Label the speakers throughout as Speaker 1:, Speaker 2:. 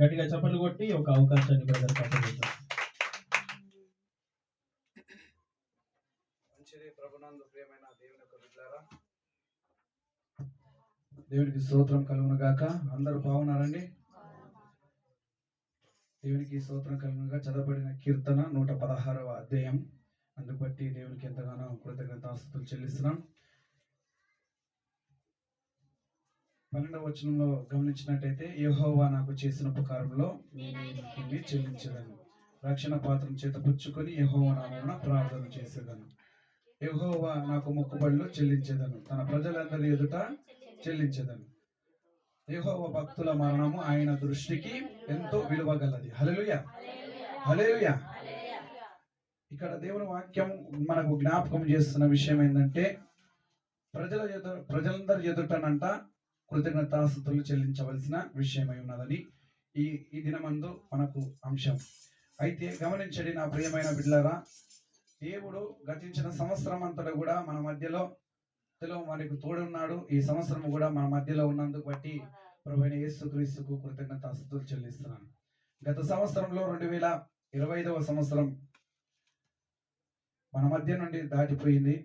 Speaker 1: గట్టిగా చప్పట్లు కొట్టి ఒక అవకాశాన్ని బ్రదర్ కాపాడుతాం.
Speaker 2: మంచిది. ప్రభునందు ప్రియమైన దేవుని యొక్క బిడ్డలారా, దేవునికి స్తోత్రం కలుగును గాక. అందరూ బాగున్నారండి? దేవునికి స్తోత్రం కలుగునుగా. చదవబడిన కీర్తన 116వ అధ్యాయం. అందుకు బట్టి దేవునికి ఎంతగానో కృతజ్ఞతాస్తుతులు చెల్లిస్తున్నాం. 12వ వచనంలో గమనించినట్టయితే, యెహోవా నాకు చేసిన ఉపకారంలో నేను చెల్లించదను. రక్షణ పాత్రం చేత పుచ్చుకొని యెహోవా నామమున ప్రార్థన చేసేదను. యెహోవా నాకు మొక్కుబడులు చెల్లించేదను, తన ప్రజలందరి ఎదుట చెల్లించేదను. యెహోవా భక్తుల మరణము ఆయన దృష్టికి ఎంతో విలువగలది. హల్లెలూయా, హల్లెలూయా. ఇక్కడ దేవుని వాక్యం మనకు జ్ఞాపకం చేస్తున్న విషయం ఏంటంటే, ప్రజలందరి ఎదుటనంట కృతజ్ఞతాస్తుతులు చెల్లించవలసిన విషయమై ఉన్నదని ఈ దినమందు మనకు అంశం. అయితే గమనించండి నా ప్రియమైన బిడ్డలారా, దేవుడు గతించిన సంవత్సరం అంతటా కూడా మన మధ్యలో మనకు తోడున్నాడు. ఈ సంవత్సరం కూడా మన మధ్యలో ఉన్నందుకు బట్టి ప్రభువైన యేసుక్రీస్తుకు కృతజ్ఞతాస్తుతులు చెల్లిస్తున్నాను. గత సంవత్సరంలో 2025వ సంవత్సరం మన మధ్య నుండి దాటిపోయింది.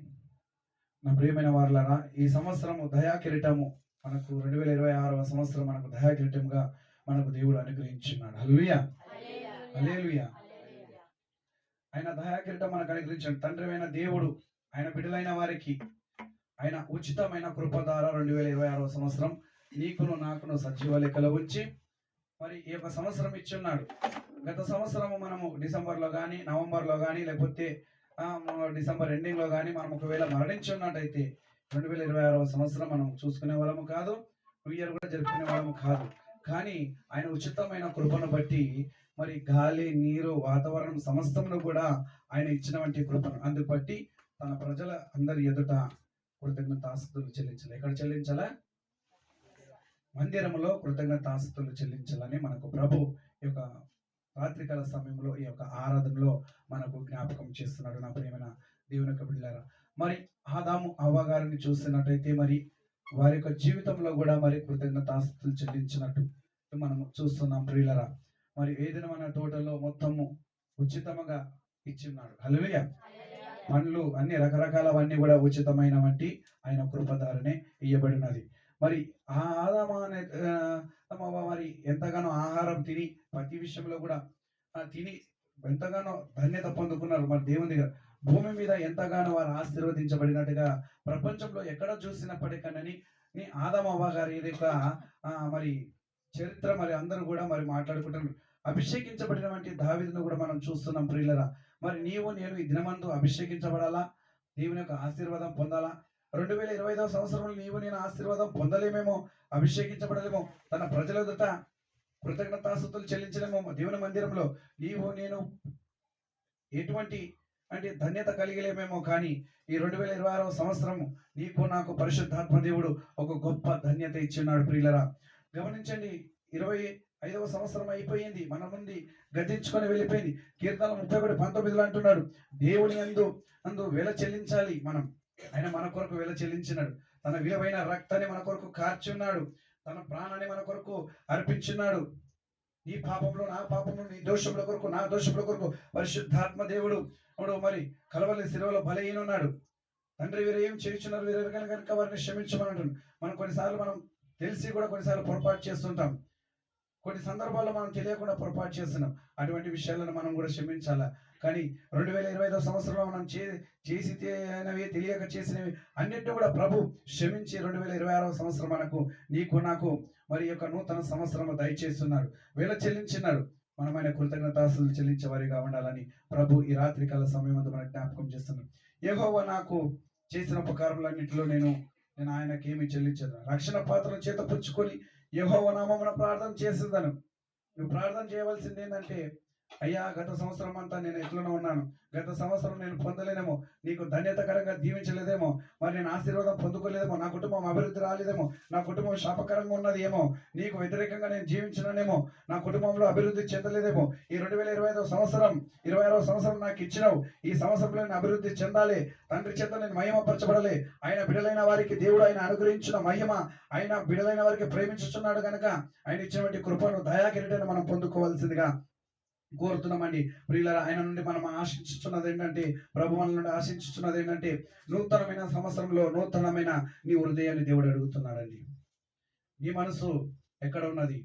Speaker 2: నా ప్రియమైన వారలారా, ఈ సంవత్సరము దయా కిరీటము మనకు 2026వ సంవత్సరం మనకు దయా కిరీటంగా మనకు దేవుడు అనుగ్రహించున్నాడు. హల్లెలూయా, హల్లెలూయా. ఆయన దయా కిరీటం మనకు అనుగ్రహించాడు. తండ్రి అయిన దేవుడు ఆయన బిడ్డలైన వారికి ఆయన ఉచితమైన కృప ద్వారా 2026వ సంవత్సరం నీకును నాకును సజీవ లెక్కలో ఉంచి మరి ఈ యొక్క సంవత్సరం ఇచ్చున్నాడు. గత సంవత్సరము మనము డిసెంబర్లో కానీ నవంబర్లో కానీ లేకపోతే డిసెంబర్ ఎండింగ్లో కానీ మనం ఒకవేళ మరణించి ఉన్నట్టయితే 2026వ సంవత్సరం మనం చూసుకునే వాళ్ళము కాదు, న్యూ ఇయర్ కూడా జరుపుకునే వాళ్ళము కాదు. కానీ ఆయన ఉచితమైన కృపను బట్టి మరి గాలి, నీరు, వాతావరణం సమస్తమును కూడా ఆయన ఇచ్చినటువంటి కృపను అందుకు బట్టి తన ప్రజల అందరి ఎదుట కృతజ్ఞతాస్తుతులు చెల్లించాలి. ఎక్కడ చెల్లించాలా? మందిరంలో కృతజ్ఞతాస్తుతులు చెల్లించాలని మనకు ప్రభు ఈ యొక్క రాత్రికాల సమయంలో ఈ యొక్క ఆరాధనలో మనకు జ్ఞాపకం చేస్తున్నాడు. నా ప్రియమైన దేవుని యొక్క బిడ్డలారా, మరి ఆదాము హవ్వ గారిని చూస్తున్నట్టయితే మరి వారి యొక్క జీవితంలో కూడా మరి కృతజ్ఞతాస్తుతులు చెల్లించినట్టు మనము చూస్తున్నాం ప్రియులరా. మరి ఏదైనా మన తోటలో మొత్తము ఉచితంగా ఇచ్చిన్నాడు. హల్లెలూయా. పండ్లు అన్ని రకరకాలవన్నీ కూడా ఉచితమైన వంటి ఆయన కృపధారనే ఇయ్యబడినది. మరి ఆ ఆదాము అనే మరి ఎంతగానో ఆహారం తిని ప్రతి విషయంలో కూడా తిని ఎంతగానో ధన్యత పొందుకున్నారు. మరి దేవుని దగ్గర భూమి మీద ఎంతగానో వారు ఆశీర్వదించబడినట్టుగా ప్రపంచంలో ఎక్కడ చూసినప్పటికీ ఆదాము హవ్వ గారి యొక్క మరి చరిత్ర మరి అందరూ కూడా మరి మాట్లాడుకుంటారు. అభిషేకించబడినటువంటి దావీదును కూడా మనం చూస్తున్నాం ప్రియులరా. మరి నీవు నేను ఈ దినమందు అభిషేకించబడాలా, దేవుని యొక్క ఆశీర్వాదం పొందాలా. 2025వ సంవత్సరంలో నీవు నేను ఆశీర్వాదం పొందలేమేమో, అభిషేకించబడలేమో, తన ప్రజల ఎదుట కృతజ్ఞతాస్తుతులు చెల్లించలేమో. దేవుని మందిరంలో నీవు నేను ఎటువంటి ధన్యత కలిగలేమేమో. కానీ ఈ 2026వ సంవత్సరము నీకు నాకు పరిశుద్ధాత్మ దేవుడు ఒక గొప్ప ధన్యత ఇచ్చిన్నాడు ప్రియులరా. గమనించండి, 25వ సంవత్సరం అయిపోయింది, మన నుండి గతించుకొని వెళ్ళిపోయింది. కీర్తన 31:19 అంటున్నాడు, దేవుని అందు వెల చెల్లించాలి మనం. ఆయన మన కొరకు వెల చెల్లించినాడు. తన విలువైన రక్తాన్ని మన కొరకు కార్చున్నాడు. తన ప్రాణాన్ని మన కొరకు అర్పించున్నాడు. నీ పాపంలో నా పాపంలో, నీ దోషముల కొరకు నా దోషముల కొరకు పరిశుద్ధాత్మ దేవుడు మరి కలవరి శిలువలో బలైనాడు. తండ్రి వీరు ఏం చేయించున్నారు, వీరు కనుక వారిని క్షమించమని మనం కొన్నిసార్లు మనం తెలిసి కూడా కొన్నిసార్లు పొరపాటు చేస్తుంటాం. కొన్ని సందర్భాల్లో మనం తెలియకుండా పొరపాటు చేస్తున్నాం. అటువంటి విషయాలను మనం కూడా క్షమించాలా. కానీ 2025వ సంవత్సరంలో మనం చేసి తెలియక చేసినవి అన్నిటిని కూడా ప్రభు క్షమించి 2026వ సంవత్సరం మనకు నీకు నాకు మరి యొక్క నూతన సంవత్సరం దయచేస్తున్నాడు, వేల చెల్లించినాడు. మనం ఆయన కృతజ్ఞతాస్తుతులు చెల్లించే వారిగా ఉండాలని ప్రభు ఈ రాత్రికాల సమయం అంతా మనకు జ్ఞాపకం చేస్తున్నాడు. యెహోవా నాకు చేసిన ఉపకారములన్నింటిలో నేను ఆయనకి ఏమి చెల్లించదు. రక్షణ పాత్రను చేత పుచ్చుకొని యెహోవా నామమున ప్రార్థన చేసేదను. నువ్వు ప్రార్థన చేయవలసింది ఏంటంటే, అయ్యా గత సంవత్సరం అంతా నేను ఎట్లనో ఉన్నాను, గత సంవత్సరం నేను పొందలేనేమో, నీకు ధన్యతకరంగా దీవించలేదేమో, మరి నేను ఆశీర్వాదం పొందుకోలేదేమో, నా కుటుంబం అభివృద్ధి రాలేదేమో, నా కుటుంబం శాపకరంగా ఉన్నది ఏమో, నీకు వ్యతిరేకంగా నేను జీవించినానేమో, నా కుటుంబంలో అభివృద్ధి చెందలేదేమో, ఈ 2025 సంవత్సరం 26వ సంవత్సరం నాకు ఇచ్చినావు, ఈ సంవత్సరంలో నేను అభివృద్ధి చెందాలి, తండ్రి చేత నేను మహిమపరచబడాలి, ఆయన బిడలైన వారికి దేవుడు ఆయన అనుగ్రహించిన మహిమ, ఆయన బిడలైన వారికి ప్రేమించుచున్నాడు కనుక ఆయన ఇచ్చినటువంటి కృపను దయాకిరీటాన్ని మనం పొందుకోవాల్సిందిగా కోరుతున్నామండి. ప్రియులారా, ఆయన నుండి మనం ఆశించుతున్నది ఏంటంటే, ప్రభు మన నుండి ఆశించుతున్నది ఏంటంటే, నూతనమైన సంవత్సరంలో నూతనమైన నీ హృదయాన్ని దేవుడు అడుగుతున్నాడండి. నీ మనసు ఎక్కడ ఉన్నది?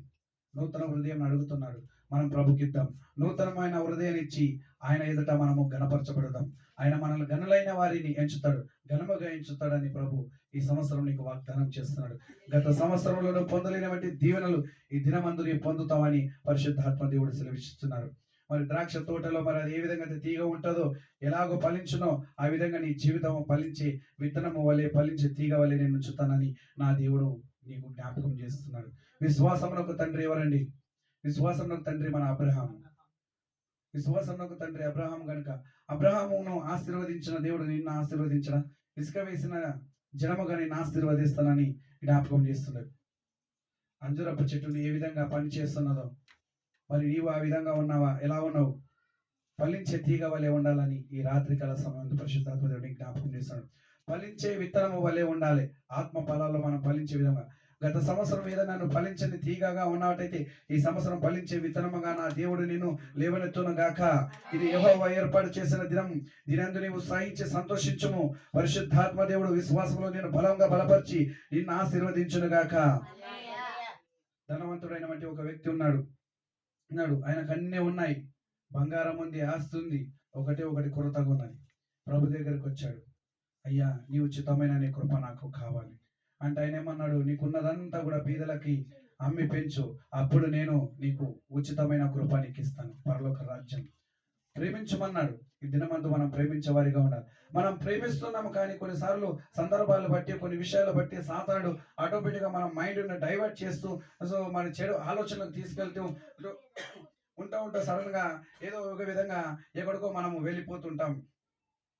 Speaker 2: నూతన హృదయం అడుగుతున్నాడు. మనం ప్రభుకిద్దాం. నూతనమైన హృదయాన్ని ఇచ్చి ఆయన ఎదుట మనము గణపరచబడదాం. ఆయన మనల్ని గనులైన వారిని ఎంచుతాడు, ఘనముగా ఎంచుతాడని ప్రభు ఈ సంవత్సరం నీకు వాగ్దానం చేస్తున్నాడు. గత సంవత్సరంలో నువ్వు పొందలేనటువంటి దీవెనలు ఈ దినమందు నీవు పొందుతామని పరిశుద్ధాత్మ దేవుడు సెలవిస్తున్నాడు. మరి ద్రాక్ష తోటలో మరి అది ఏ విధంగా అయితే తీగ ఉంటుందో, ఎలాగో ఫలించునో ఆ విధంగా నీ జీవితం ఫలించే విత్తనము వలె, ఫలించే తీగ వలె నేను ఉంచుతానని నా దేవుడు నీకు జ్ఞాపకం చేస్తున్నాడు. విశ్వాసమునకు తండ్రి ఎవరండి? విశ్వాసమునకు తండ్రి మన అబ్రహాం. విశ్వాసమునకు తండ్రి అబ్రహాం గనుక అబ్రహామును ఆశీర్వదించిన దేవుడు నిన్ను ఆశీర్వదించిన, ఇసుక వేసిన జనముగా నిన్ను ఆశీర్వదిస్తానని జ్ఞాపకం చేస్తున్నాడు. అంజురపు చెట్టుని ఏ విధంగా పని చేస్తున్నదో మరి నీవు ఆ విధంగా ఉన్నావా? ఎలా ఉన్నావు? ఫలించే తీగ వలె ఉండాలని ఈ రాత్రికాల సమయంలో పరిశుద్ధాత్మ దేవుడిని జ్ఞాపకం చేస్తున్నాడు. ఫలించే విత్తనము వలె ఉండాలి. ఆత్మ ఫలాల్లో మనం ఫలించే విధంగా, గత సంవత్సరం ఏదైనా నన్ను ఫలించని తీగగా ఉన్నట్టయితే ఈ సంవత్సరం ఫలించే విత్తనముగా నా దేవుడు నిన్ను లేవనెత్తును గాక. ఇది యెహోవా ఏర్పాటు చేసిన దినం, దినందు నీవు ఉత్సాహించి సంతోషించుము. పరిశుద్ధాత్మ దేవుడు విశ్వాసంలో నేను బలంగా బలపరిచి నిన్ను ఆశీర్వదించును గాక. ధనవంతుడైనటువంటి ఒక వ్యక్తి ఉన్నాడు. ఆయనకు అన్నీ ఉన్నాయి, బంగారం ఉంది, ఆస్తి ఉంది, ఒకటి కొరతగా ఉన్నది. ప్రభు దగ్గరికి వచ్చాడు. అయ్యా, నీ ఉచితమైన నీ కృప నాకు కావాలి అంటే ఆయన ఏమన్నాడు? నీకున్నదంతా కూడా బీదలకి అమ్మి పెంచు, అప్పుడు నేను నీకు ఉచితమైన కృప నీకు ఇస్తాను, పరలోక రాజ్యం. ప్రేమించమన్నాడు. ఈ దినమందు మనం ప్రేమించే వారిగా ఉండాలి. మనం ప్రేమిస్తున్నాము కానీ కొన్నిసార్లు సందర్భాలు బట్టి, కొన్ని విషయాలు బట్టి సాతానుడు ఆటోమేటిక్గా మన మైండ్ని డైవర్ట్ చేస్తూ, సో మన చెడు ఆలోచనలకు తీసుకెళ్తూ ఉంటా సడన్ గా ఏదో ఒక విధంగా ఎక్కడికో మనము వెళ్ళిపోతుంటాం.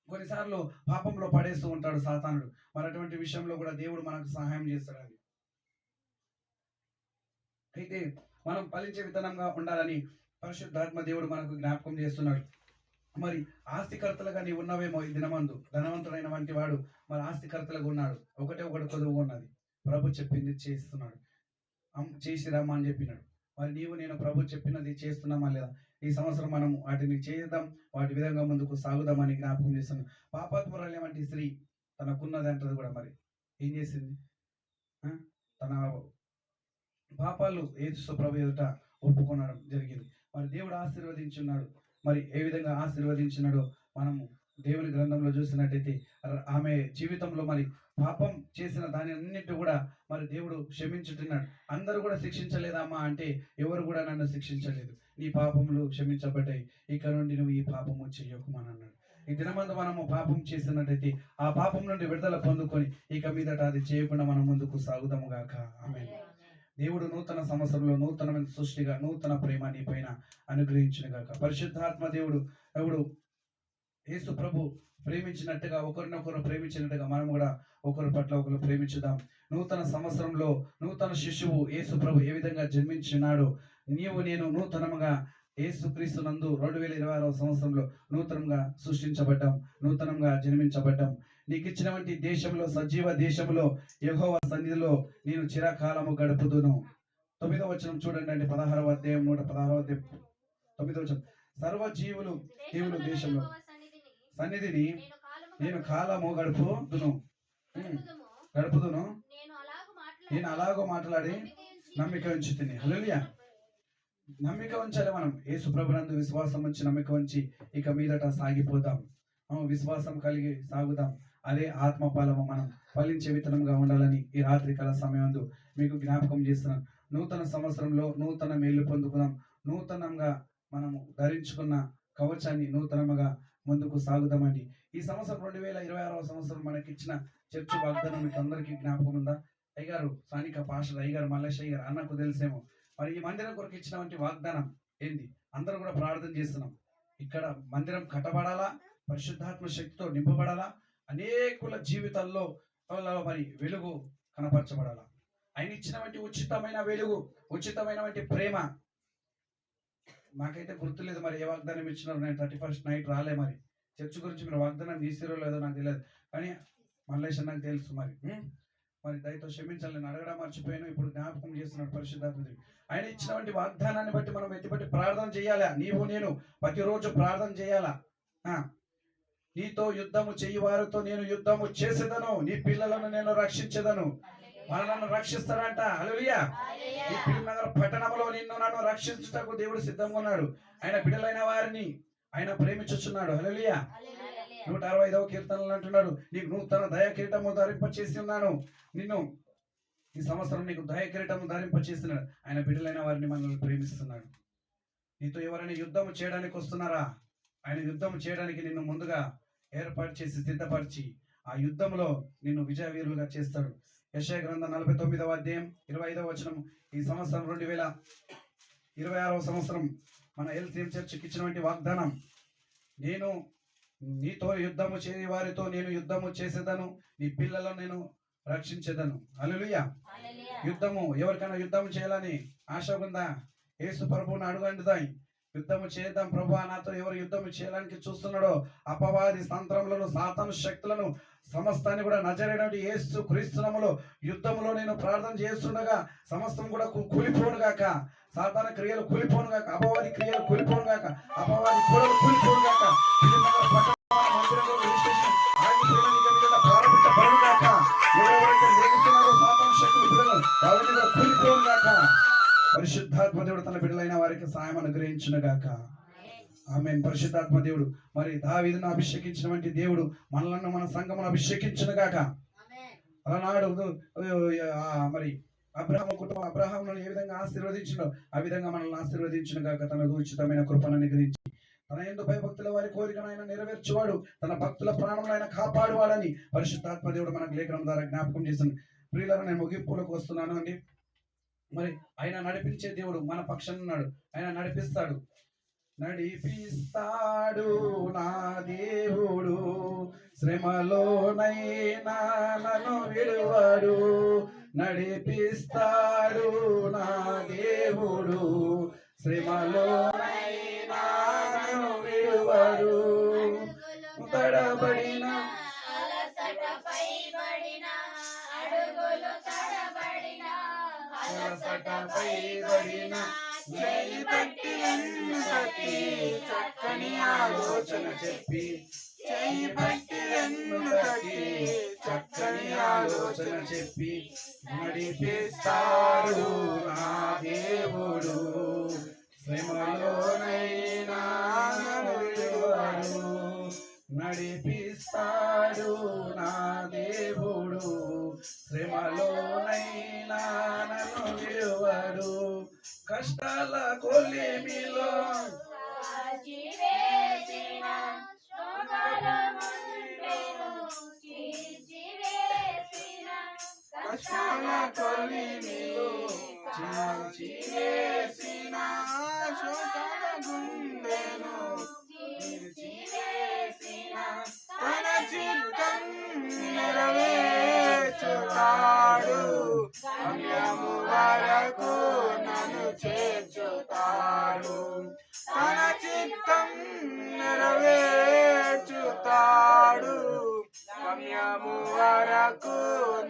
Speaker 2: కొన్నిసార్లు పాపంలో పడేస్తూ ఉంటాడు సాతానుడు. మరి అటువంటి విషయంలో కూడా దేవుడు మనకు సహాయం చేస్తాడని. అయితే మనం ఫలించే విధానంగా ఉండాలని పరిశుద్ధాత్మ దేవుడు మనకు జ్ఞాపకం చేస్తున్నాడు. మరి ఆస్తికర్తలుగా నీవు ఉన్నవేమో ఈ దినమందు. ధనవంతుడైన వంటి వాడు మరి ఆస్తికర్తలుగా ఉన్నాడు. ఒకటి కొదువు ఉన్నది. ప్రభు చెప్పింది చేస్తున్నాడు. చేసి రమ్మా అని చెప్పినాడు. మరి నీవు నేను ప్రభు చెప్పినది చేస్తున్నామా లేదా? ఈ సంవత్సరం మనం వాటిని చేద్దాం, వాటి విధంగా ముందుకు సాగుదామని జ్ఞాపకం చేస్తున్నాం. పాపాత్మురాలు వంటి స్త్రీ తనకున్నది అంటది కూడా మరి ఏం చేసింది? తన పాపాలు యేసు ప్రభు ఎదుట ఒప్పుకోవడం జరిగింది. మరి దేవుడు ఆశీర్వదించున్నాడు. మరి ఏ విధంగా ఆశీర్వదించినాడో మనము దేవుని గ్రంథంలో చూసినట్టయితే ఆమె జీవితంలో మరి పాపం చేసిన దాని అన్నింటి కూడా మరి దేవుడు క్షమించుతున్నాడు. అందరూ కూడా శిక్షించలేదమ్మా అంటే ఎవరు కూడా నన్ను శిక్షించలేదు, నీ పాపములు క్షమించబడ్డాయి, ఇక నుండి నువ్వు ఈ పాపము చెయ్యకుమని అన్నాడు. ఈ దినమందు మనము పాపం చేసినట్టయితే ఆ పాపం నుండి విడుదల పొందుకొని ఇక మీదట అది చేయకుండా మనం ముందుకు సాగుదాము గాక. ఆమేన్. దేవుడు నూతన సంవత్సరంలో నూతనమైన సృష్టిగా నూతన ప్రేమ నీ పైన అనుగ్రహించును గాక. పరిశుద్ధాత్మ దేవుడు యేసు ప్రభు ప్రేమించినట్టుగా ఒకరినొకరు ప్రేమించినట్టుగా మనం కూడా ఒకరి పట్ల ఒకరు ప్రేమించుదాం. నూతన సంవత్సరంలో నూతన శిశువు యేసు ప్రభు ఏ విధంగా జన్మించినాడో నీవు నేను నూతనముగా యేసుక్రీస్తు నందు 2026వ సంవత్సరంలో నూతనంగా సృష్టించబడ్డాం, నూతనంగా జన్మించబడ్డాం. నీకు ఇచ్చినటువంటి దేశంలో, సజీవ దేశంలో యెహోవా సన్నిధిలో నేను చిరకాలము గడుపుదును. 9వ వచనం చూడండి అండి. 16వ అధ్యాయం 116వ అధ్యాయం 9వ వచనం. సర్వ జీవులు దేవుని దేశంలో సన్నిధిని నేను కాలము గడుపుదును. నేను అలాగో మాట్లాడి నమ్మిక ఉంచుతుంది. హల్లెలూయా. నమ్మిక ఉంచాలి. మనం యేసు ప్రభునందు విశ్వాసం ఉంచి నమ్మిక ఉంచి ఇక మీదట సాగిపోతాం. విశ్వాసం కలిగి సాగుదాం. అదే ఆత్మ ఫలము మనం ఫలించే విత్తనంగా ఉండాలని ఈ రాత్రికాల సమయంలో మీకు జ్ఞాపకం చేస్తున్నాను. నూతన సంవత్సరంలో నూతన మేలు పొందుకుందాం. నూతనంగా మనము ధరించుకున్న కవచాన్ని నూతనముగా ముందుకు సాగుదామండి. ఈ సంవత్సరం 2026వ సంవత్సరం మనకి ఇచ్చిన చర్చ్ వాగ్దానం మీకు అందరికీ జ్ఞాపకం ఉందా? అయ్యగారు స్థానిక పాస్టర్ అయ్యగారు మల్లేష్ అయ్యగారు అన్నకు తెలిసేమో. మరి ఈ మందిరం కొరకు ఇచ్చినటువంటి వాగ్దానం ఏంది అందరూ కూడా ప్రార్థన చేస్తున్నాం. ఇక్కడ మందిరం కట్టబడాలా, పరిశుద్ధాత్మ శక్తితో నింపబడాలా, అనేకుల జీవితాల్లో మరి వెలుగు కనపరచబడాలా. ఆయన ఇచ్చినటువంటి ఉచితమైన వెలుగు, ఉచితమైనటువంటి ప్రేమ. నాకైతే గుర్తులేదు మరి ఏ వాగ్దానం ఇచ్చినారు. నేను 31st నైట్ రాలే, మరి చర్చ్ గురించి మీరు వాగ్దానం తీసిరో లేదో నాకు తెలియదు, కానీ మల్లేష్ నాకు తెలుసు. మరి దయతో క్షమించాలి, నేను అడగడం మర్చిపోయాను. ఇప్పుడు జ్ఞాపకం చేస్తున్నాడు పరిశుద్ధాత్మ దేవుడు. ఆయన ఇచ్చినటువంటి వాగ్దానాన్ని బట్టి మనం ఎత్తిపట్టి ప్రార్థన చేయాలా. నీవు నేను ప్రతిరోజు ప్రార్థన చేయాలా. నీతో యుద్ధము చెయ్యి వారితో నేను యుద్ధము చేసేదను, నీ పిల్లలను నేను రక్షించేదను. మనల్ని రక్షిస్తాడంట. హల్లెలూయా. ఈ పిల్లనగర పట్టణంలో నిన్ను నన్ను రక్షించుటకు దేవుడు సిద్ధంగా ఉన్నాడు. ఆయన బిడ్డలైన వారిని ఆయన ప్రేమించుచున్నాడు. హల్లెలూయా. 165వ కీర్తనలు అంటున్నాడు, నీకు నూతన దయ కిరీటము ధరింపచేసి ఉన్నాను, నిన్ను ఈ సంవత్సరం నీకు దయ కిరీటము ధరింపచేస్తున్నాడు. ఆయన బిడ్డలైన వారిని మనల్ని ప్రేమిస్తున్నాడు. నీతో ఎవరైనా యుద్ధము చేయడానికి వస్తున్నారా? ఆయన యుద్ధం చేయడానికి నిన్ను ముందుగా ఏర్పాటు చేసి సిద్ధపరిచి ఆ యుద్ధంలో నిన్ను విజయ వీరులుగా చేస్తాడు. యెషయా గ్రంథం 49వ అధ్యాయం 25వ వచనం. ఈ సంవత్సరం 2026వ సంవత్సరం మన ఎల్సిఎం చర్చికి ఇచ్చినటువంటి వాగ్దానం, నేను నీతో యుద్ధము చేయ వారితో నేను యుద్ధము చేసేదను, నీ పిల్లలను నేను రక్షించేదను. హల్లెలూయా. యుద్ధము ఎవరికైనా యుద్ధం చేయాలని ఆశ ఉందా? యేసు ప్రభువుని అడుగండుదాయి, యుద్ధము చేద్దాం ప్రభు. నాతో ఎవరు యుద్ధం చేయడానికి చూస్తున్నాడో అపవాది తంత్రములను, సాతాను శక్తులను సమస్తాన్ని కూడా నజరేయుడైన యేసు క్రీస్తు నామములో యుద్ధములో నేను ప్రార్థన చేస్తుండగా సమస్తం కూడా కూలిపోను గాక, సాతాను క్రియలు కూలిపోను గాక, అపవాది క్రియలు కూలిపోను గాక, అపవాది కూడలు కూలిపోను గాక, మందిరంలో రిజిస్ట్రేషన్ ప్రారంభించబడును గాక, ఎవరెవరైతే లేగుతున్నారో సాతాను శక్తులు పిల్లలు వాళ్ళని కూడా కూలిపోను గాక. పరిశుద్ధాత్మ దేవుడు తన బిడ్డలైన వారికి సాయం అనుగ్రహించును గాక. ఆమేన్. పరిశుద్ధాత్మ దేవుడు మరి దావీదును అభిషేకించినటువంటి దేవుడు మనలను మన సంఘమును అభిషేకించును గాక. అలనాడు మరి అబ్రహాము కుటుంబం అబ్రహామును ఏ విధంగా ఆశీర్వదించినో ఆ విధంగా మనల్ని ఆశీర్వదించును గాక. తన ఉచితమైన కృపను అనుగ్రహించి తన యందు భయభక్తుల వారి కోరికను ఆయన నెరవేర్చువాడు, తన భక్తుల ప్రాణములను ఆయన కాపాడువాడని పరిశుద్ధాత్మ దేవుడు మనకు లేఖనం ద్వారా జ్ఞాపకం చేస్తుంది. ప్రియులారా, నేను ముగింపులకు వస్తున్నాను అండి. మరి ఆయన నడిపించే దేవుడు మన పక్షాన ఉన్నాడు. ఆయన నడిపిస్తాడు, నడిపిస్తాడు నా దేవుడు, శ్రమలోనైనా నన్ను విడువాడు. నడిపిస్తాడు నా దేవుడు, శ్రమలోనైనా నన్ను విడువాడు. తడబడిన చేయి పట్టి వెన్ను తట్టి చక్కని ఆలోచన చెప్పి, చేయి పట్టి వెన్ను తట్టి చక్కని ఆలోచన చెప్పి నడిపిస్తాడు నా దేవుడు, శ్రమలోనైనా నన్ను విడువడు. నడిపిస్తాడు నా దేవుడు, శ్రమలోనైనా నన్ను విడువడు. కష్టాల కొలిమిలో కష్టాల కొలిమిలో చీల్చివేసిన శోకల గుండెను చీల్చివేసిన తన చిత్తం నెరవేర్చుతాడు, గమ్యము వరకు నన్ను చేర్చుతాడు. తన చిత్తం నెరవేర్చుతాడు, గమ్యము వరకు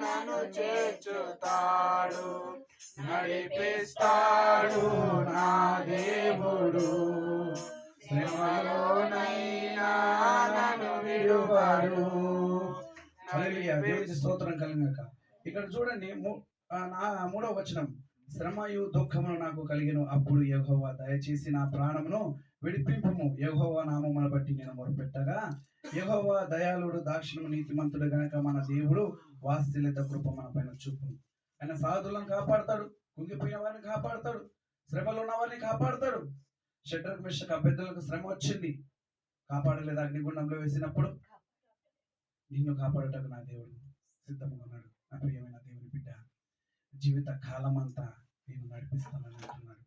Speaker 2: నన్ను చేర్చుతాడు. నడిపిస్తాడు నా దేవుడు, శ్రమలోనైనా నన్ను విడువడు. హల్లెలూయా. దేవునికి స్తోత్రం కలుగుగాక. ఇక్కడ చూడండి 3వ వచనం, శ్రమయు దుఃఖమును నాకు కలిగెను, అప్పుడు యెహోవా దయచేసి నా ప్రాణమును విడిపింపుము. యెహోవా నామమును బట్టి నేను మొరపెట్టగా, యెహోవా దయాళుడు దాక్షిణ్యము నీతిమంతుడు గనక మన దేవుడు వాత్సల్యత కృప మన పైన చూపును. ఆయన సాధులను కాపాడతాడు, కుంగిపోయిన వారిని కాపాడతాడు, శ్రమలో ఉన్న వారిని కాపాడతాడు. షడ్రక్ మెషక్ అభ్యర్థులకు శ్రమ వచ్చింది, కాపాడలేదు. అగ్నిగుండంలో వేసినప్పుడు నిన్ను కాపాడటకు నా దేవుడు సిద్ధంగా ఉన్నాడు. నా ప్రియమైన దేవుని బిడ్డ, జీవిత కాలం అంతా నేను నడిపిస్తానని అంటున్నాడు.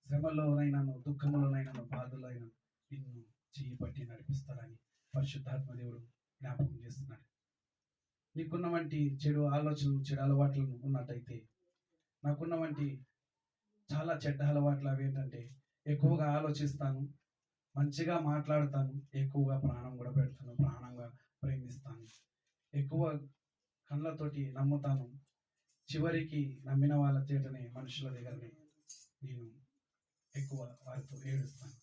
Speaker 2: శ్రమలోనైనాను, దుఃఖంలోనైనాను, బాధలోనైనా నిన్ను చెయ్యి పట్టి నడిపిస్తాడని పరిశుద్ధాత్మ దేవుడు జ్ఞాపకం చేస్తున్నాడు. నీకున్న వంటి చెడు ఆలోచనలు, చెడు అలవాట్లను ఉన్నట్టయితే, నాకున్న వంటి చాలా చెడ్డ అలవాట్లు అవి ఏంటంటే, ఎక్కువగా ఆలోచిస్తాను, మంచిగా మాట్లాడతాను, ఎక్కువగా ప్రాణం కూడా పెడతాను, ప్రాణంగా ప్రేమిస్తాను, ఎక్కువ కళ్ళతోటి నమ్ముతాను, చివరికి నమ్మిన వాళ్ళ చేతనే మనుషుల దగ్గరనే నేను ఎక్కువ వారితో ఏడుస్తాను.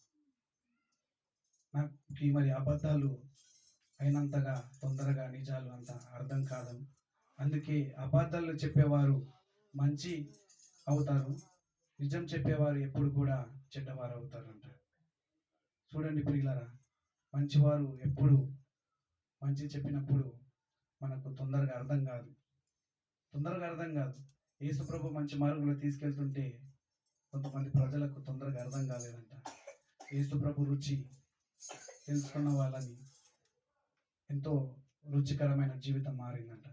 Speaker 2: నాకు మరి అబద్ధాలు అయినంతగా తొందరగా నిజాలు అంత అర్థం కాదు. అందుకే అబద్ధాలు చెప్పేవారు మంచి అవుతారు, నిజం చెప్పేవారు ఎప్పుడు కూడా చెడ్డవారు అవుతారంట. చూడండి ప్రియులారా, మంచివారు ఎప్పుడు మంచి చెప్పినప్పుడు మనకు తొందరగా అర్థం కాదు. యేసు ప్రభు మంచి మార్గంలో తీసుకెళ్తుంటే కొంతమంది ప్రజలకు తొందరగా అర్థం కాలేదంట. యేసు ప్రభు రుచి తెలుసుకున్న వాళ్ళని ఎంతో రుచికరమైన జీవితం మారిందంట.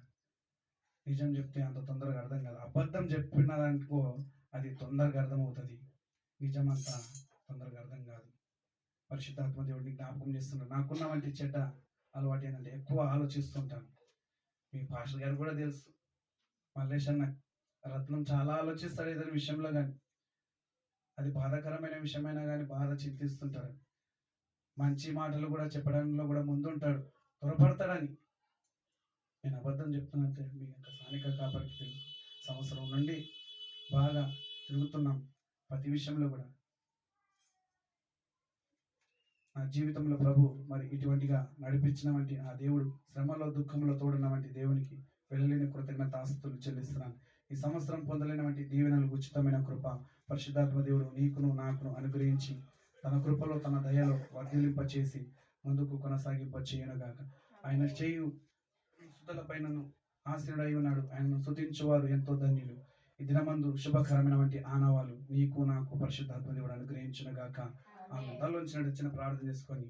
Speaker 2: నిజం చెప్తే అంత తొందరగా అర్థం కాదు. అబద్ధం చెప్పినదానికో అది తొందరగా అర్థమవుతుంది, నిజం అంతా తొందరగా అర్థం కాదు. పరిశుద్ధాత్మ దేవుడిని జ్ఞాపకం చేస్తున్నాడు. నాకున్న వంటి చెడ్డ అలవాటు ఏంటంటే ఎక్కువ ఆలోచిస్తుంటాను. మీ పాస్టర్ గారు కూడా తెలుసు, మల్లేష్ అన్న రత్నం చాలా ఆలోచిస్తాడు ఏదైనా విషయంలో, కానీ అది బాధాకరమైన విషయమైనా కానీ బాగా చింతిస్తుంటాడు. మంచి మాటలు కూడా చెప్పడంలో కూడా ముందుంటాడు, త్వరపడతాడని. నేను అబద్ధం చెప్తున్నట్టే మీ యొక్క స్థానిక కాపరికి తెలుసు. సంవత్సరం నుండి బాగా తిరుగుతున్నాం ప్రతి విషయంలో కూడా. నా జీవితంలో ప్రభు మరి ఇటువంటిగా నడిపించిన వంటి ఆ దేవుడు, శ్రమలో దుఃఖంలో తోడున్న వంటి దేవునికి వెళ్ళలేని కృతజ్ఞతాస్తుతులు చెల్లిస్తున్నాను. ఈ సంవత్సరం పొందలేని వంటి దీవెనలు, ఉచితమైన కృప పరిశుద్ధాత్మ దేవుడు నీకును నాకును అనుగ్రహించి తన కృపలో తన దయలో వర్ధిలింప చేసి ముందుకు కొనసాగింప చేయనుగాక. ఆయన చేయు సుతుల పైనను ఆశీనుడై ఉన్నాడు. ఆయనను స్తుతించువారు ఎంతో ధన్యులు. ఈ దినమందు శుభకరమైన వంటి ఆనవాలు నీకు నాకు పరిశుద్ధాత్మ దేవుడు అనుగ్రహించునుగాక. ఆమె తలలోంచి నడిచిన ప్రార్థన చేసుకొని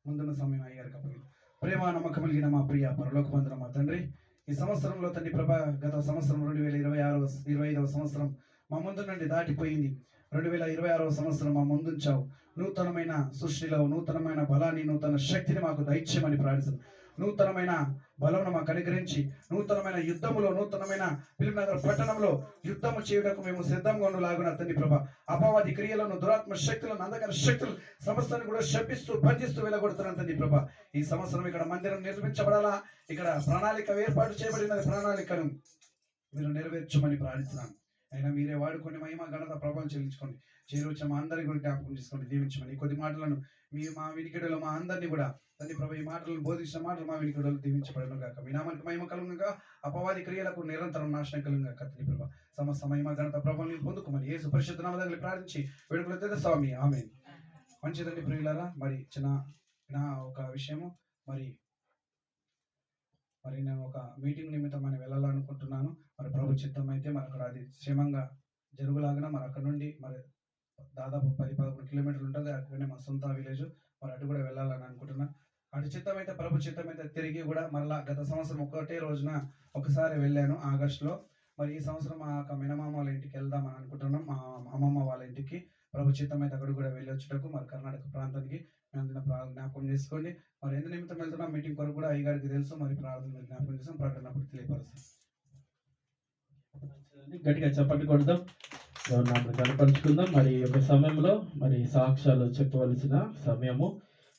Speaker 2: ముందున్న సమయం అయ్యారు కాబట్టి. ప్రేమ నమ్మకం కలిగిన మా ప్రియ పరలోకమందున మా తండ్రి, ఈ సంవత్సరంలో తండ్రి ప్రభా, గత సంవత్సరం 2025వ సంవత్సరం మా ముందు నుండి దాటిపోయింది. 2026వ సంవత్సరం మా ముందుంచావు. నూతనమైన సృష్టిలో నూతనమైన బలాన్ని, నూతన శక్తిని మాకు దైత్యమని ప్రార్థిస్తున్నాం. నూతనమైన బలమును మాకు అనుగ్రహించి నూతనమైన యుద్ధములో, నూతనమైన ఫిలింనగర్ పట్టణంలో యుద్ధము చేయుటకు మేము సిద్ధంగా ఉండలాగున తండ్రి ప్రభా, అపవాది క్రియలను, దురాత్మ శక్తులను, అంధకార శక్తులు సమస్తాన్ని కూడా శపిస్తూ బంధిస్తూ వెళ్ళగొడుతున్నాను తండ్రి ప్రభా. ఈ సంవత్సరం ఇక్కడ మందిరం నిర్మించబడాలా, ఇక్కడ ప్రణాళిక ఏర్పాటు చేయబడిన ప్రణాళికను మీరు నెరవేర్చమని ప్రార్థిస్తున్నాను. అయినా మీరే వాడుకొని మహిమ ఘనత ప్రభావం చెల్లించుకోండి. చేరువచ్చిన మా అందరినీ కూడా జ్ఞాపకం చేసుకోండి, దీవించమని. కొద్ది మాటలను మా వినికిడిలో మా అందరినీ కూడా తండ్రి ప్రభు, ఈ మాటలను బోధించిన మాటలు మా వినికిడిలో దీవించబడను గాక. మీ నామానికి మహిమ కలుగునుగా, అపవాది క్రియలకు నిరంతరం నాశనం కలుగునుగా తండ్రి ప్రభు. సమస్త మహిమ ఘనత ప్రభావం పొందుకోమని యేసు పరిశుద్ధ నామములో ప్రార్థించి వేడుకలు స్వామి, ఆమేన్. మంచిదండి ప్రియులారా, మరి నా ఒక విషయము, మరి నేను ఒక మీటింగ్ నిమిత్తం అని వెళ్ళాలనుకుంటున్నాను. మరి ప్రభు చిత్తం అయితే మరి అక్కడ అది క్షేమంగా జరుగులాగిన మరి అక్కడ నుండి మరి దాదాపు 10-11 కిలోమీటర్లు ఉంటుంది. అక్కడనే మా సొంత విలేజ్. మరి అటు కూడా వెళ్ళాలని అనుకుంటున్నాను. అటు చిత్తం అయితే, ప్రభు చిత్తం అయితే తిరిగి కూడా మరలా గత సంవత్సరం ఒకటే రోజున ఒకసారి వెళ్ళాను ఆగస్టులో. మరి ఈ సంవత్సరం మా మినమామ వాళ్ళ ఇంటికి వెళ్దామని అనుకుంటున్నాం, మా అమ్మమ్మ వాళ్ళ ఇంటికి. ప్రభు చిత్తం అయితే అక్కడ కూడా వెళ్ళి వచ్చుటకు మరి కర్ణాటక ప్రాంతానికి జ్ఞాపకం చేసుకోండి. మరి ఎంత నిమిత్తం వెళ్తున్నాం మీటింగ్ కొరకు కూడా అయ్యగారికి తెలుసు. మరి ప్రార్థన జ్ఞాపకం చేస్తాం, ప్రకటనప్పుడు తెలియపరుస్తాం.
Speaker 1: గట్టిగా చప్పట్లు కొడదాం, నామని కనపరుచుకుందాం. మరి ఈ యొక్క సమయంలో మరి సాక్ష్యాలు చెప్పవలసిన సమయము.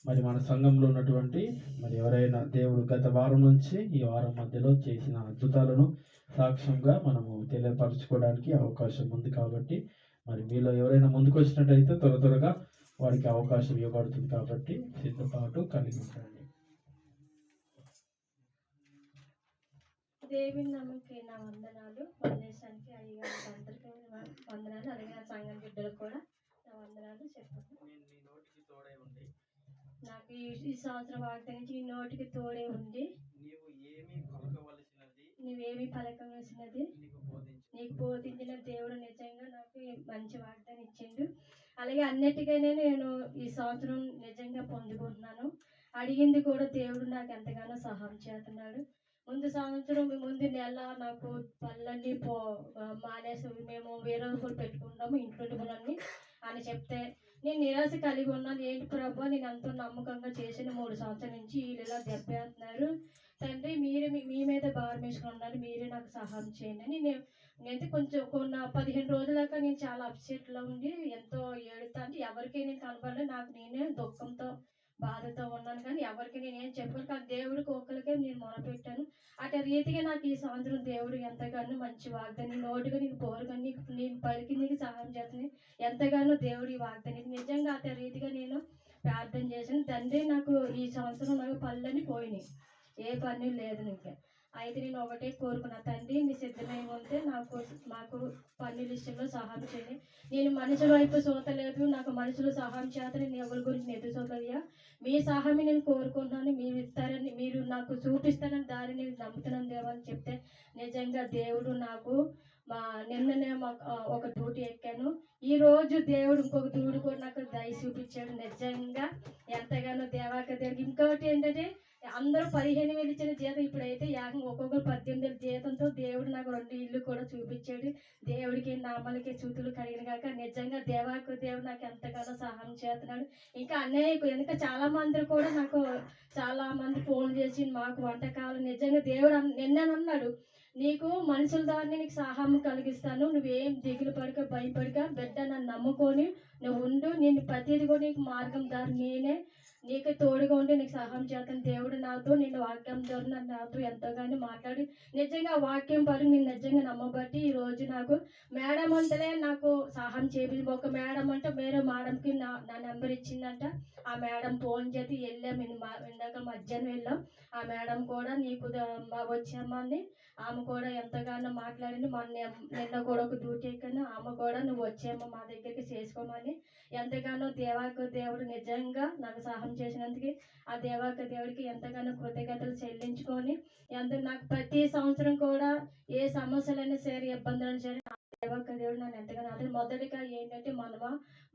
Speaker 1: మరి మన సంఘంలో ఉన్నటువంటి మరి ఎవరైనా దేవుడు గత వారం నుంచి ఈ వారం మధ్యలో చేసిన అద్భుతాలను సాక్ష్యంగా మనము తెలియపరచుకోవడానికి అవకాశం ఉంది. కాబట్టి మరి మీలో ఎవరైనా ముందుకు వచ్చినట్టయితే త్వరగా వారికి అవకాశం ఇవ్వబడుతుంది. కాబట్టి సిద్ధపాటు కలిగి ఉండండి.
Speaker 3: దేవుని నమ్మకి నా వందనాలు, వదిలేసానికి అయ్యగారికి అందరికీ వందనాలు, అలాగే నా సంఘం బిడ్డలకు కూడా నా వందనాలు చెప్తాను. నాకు ఈ సంవత్సరం వాగ్దానికి ఈ నోటికి తోడే ఉండి నువ్వేమి పలకవలసినది నీకు బోధించిన దేవుడు నిజంగా నాకు మంచి వాగ్దానం ఇచ్చిండు. అలాగే అన్నిటికైనా నేను ఈ సంవత్సరం నిజంగా పొందుకుంటున్నాను. అడిగింది కూడా దేవుడు నాకు ఎంతగానో సహాయం చేస్తున్నాడు. ముందు సంవత్సరం ముందు నెల నాకు పళ్ళన్నీ మానేసి మేము వేరే కూడా పెట్టుకుంటాము ఇంట్లో పనులన్నీ. అని చెప్తే నేను నిరాశ కలిగి ఉన్నాను. ఏంటి ప్రభు, నేను ఎంతో నమ్మకంగా చేసిన 3 సంవత్సరాల నుంచి వీళ్ళు ఇలా దెబ్బేస్తున్నారు. తండ్రి మీరు మీ మీద భారం వేసుకొని ఉన్నారు, మీరే నాకు సహాయం చేయండి అని నేనైతే కొంచెం 15 రోజుల దాకా నేను చాలా అప్సెట్లో ఉండి ఎంతో ఏడుతా, అంటే ఎవరికి నేను కనపడలేదు. నాకు నేనే దుఃఖంతో బాధతో ఉన్నాను, కానీ ఎవరికి నేనేం చెప్పుకోను. కానీ దేవుడికి ఒక్కరికే నేను మొరపెట్టాను. అటు రీతిగా నాకు ఈ సంవత్సరం దేవుడు ఎంతగానో మంచి వాగ్దానం, నోటుగా నీకు పోరుగా నీకు నేను పలికి నీకు సహాయం చేస్తుంది ఎంతగానో దేవుడు ఈ వాగ్దానం నిజంగా అటు రీతిగా నేను ప్రార్థన చేశాను. తండ్రి నాకు ఈ సంవత్సరం నాకు పనులన్నీ పోయినాయి, ఏ పని లేదు నీకు. అయితే నేను ఒకటే కోరుకున్నా, తండ్రి నీ సిద్ధమై ఉంటే మాకు పన్నుల విషయంలో సహాయం చేయండి. నేను మనుషుల వైపు చూడలేదు, నాకు మనుషులు సహాయం చేత నేను ఎవరి గురించి ఎదురు చూడలేదయ్యా. మీ సహాయం నేను కోరుకుంటున్నాను, మీరు ఇస్తారని, మీరు నాకు చూపిస్తారని దారి నేను నమ్ముతున్నాను దేవా అని చెప్తే నిజంగా దేవుడు నాకు నిన్ననే ఒక డ్యూటీ ఎక్కాను. ఈ రోజు దేవుడు ఇంకొక డ్యూటీ కూడా నాకు దయ చూపించాడు. నిజంగా ఎంతగానో దేవాక దేవుడికి. ఇంకొకటి ఏంటంటే అందరూ 15,000 ఇచ్చిన జీతం ఇప్పుడైతే ఏకంగా ఒక్కొక్కరు 18,000 జీతంతో దేవుడు నాకు 2 ఇల్లు కూడా చూపించాడు. దేవుడికి నామాలకి చుతులు కలిగిన కాక నిజంగా దేవాకు దేవుడు నాకు ఎంతగానో సహాయం చేస్తున్నాడు. ఇంకా అన్నయ్య ఇంకా చాలా మంది కూడా నాకు చాలా మంది ఫోన్ చేసి మాకు వంటకాలు నిజంగా దేవుడు నిన్ననన్నాడు, నీకు మనుషుల ద్వారా నీకు సహాయం కలిగిస్తాను, నువ్వేం దిగులు పడక భయపడక బిడ్డ నన్ను నమ్ముకొని నువ్వు ఉండు, నేను ప్రతిదీ కూడా నీకు మార్గం దారి నేనే నీకు తోడుగా ఉండి నీకు సహాయం చేస్తాను. దేవుడు నాతో నేను వాక్యం ద్వారా నాతో ఎంతోగానో మాట్లాడి నిజంగా ఆ వాక్యం పడి నేను నిజంగా నమ్మబట్టి ఈ రోజు నాకు మేడం అంటలే నాకు సహాయం చేపింది. ఒక మేడం అంటే వేరే మేడంకి నా నెంబర్ ఇచ్చిందంట. ఆ మేడం ఫోన్ చేసి వెళ్ళాం, ఇందాక మధ్యాహ్నం వెళ్ళాం. ఆ మేడం కూడా నీకు వచ్చామా అని ఆమె కూడా ఎంతగానో మాట్లాడింది. నిన్న కూడా ఒక డ్యూటీ ఎక్కాను, ఆమె కూడా నువ్వు వచ్చామో మా దగ్గరికి చేసుకోమని ఎంతగానో దేవాకు దేవుడు నిజంగా నాకు సహాయం చేసినందుకు ఆ దేవాకు దేవుడికి ఎంతగానో కృతజ్ఞతలు చెల్లించుకొని నాకు ప్రతి సంవత్సరం కూడా ఏ సమస్యలైనా సరే ఇబ్బందులైనా సరే దేవాకు దేవుడు నన్ను ఎంతగానో అదే మొదటిగా ఏంటంటే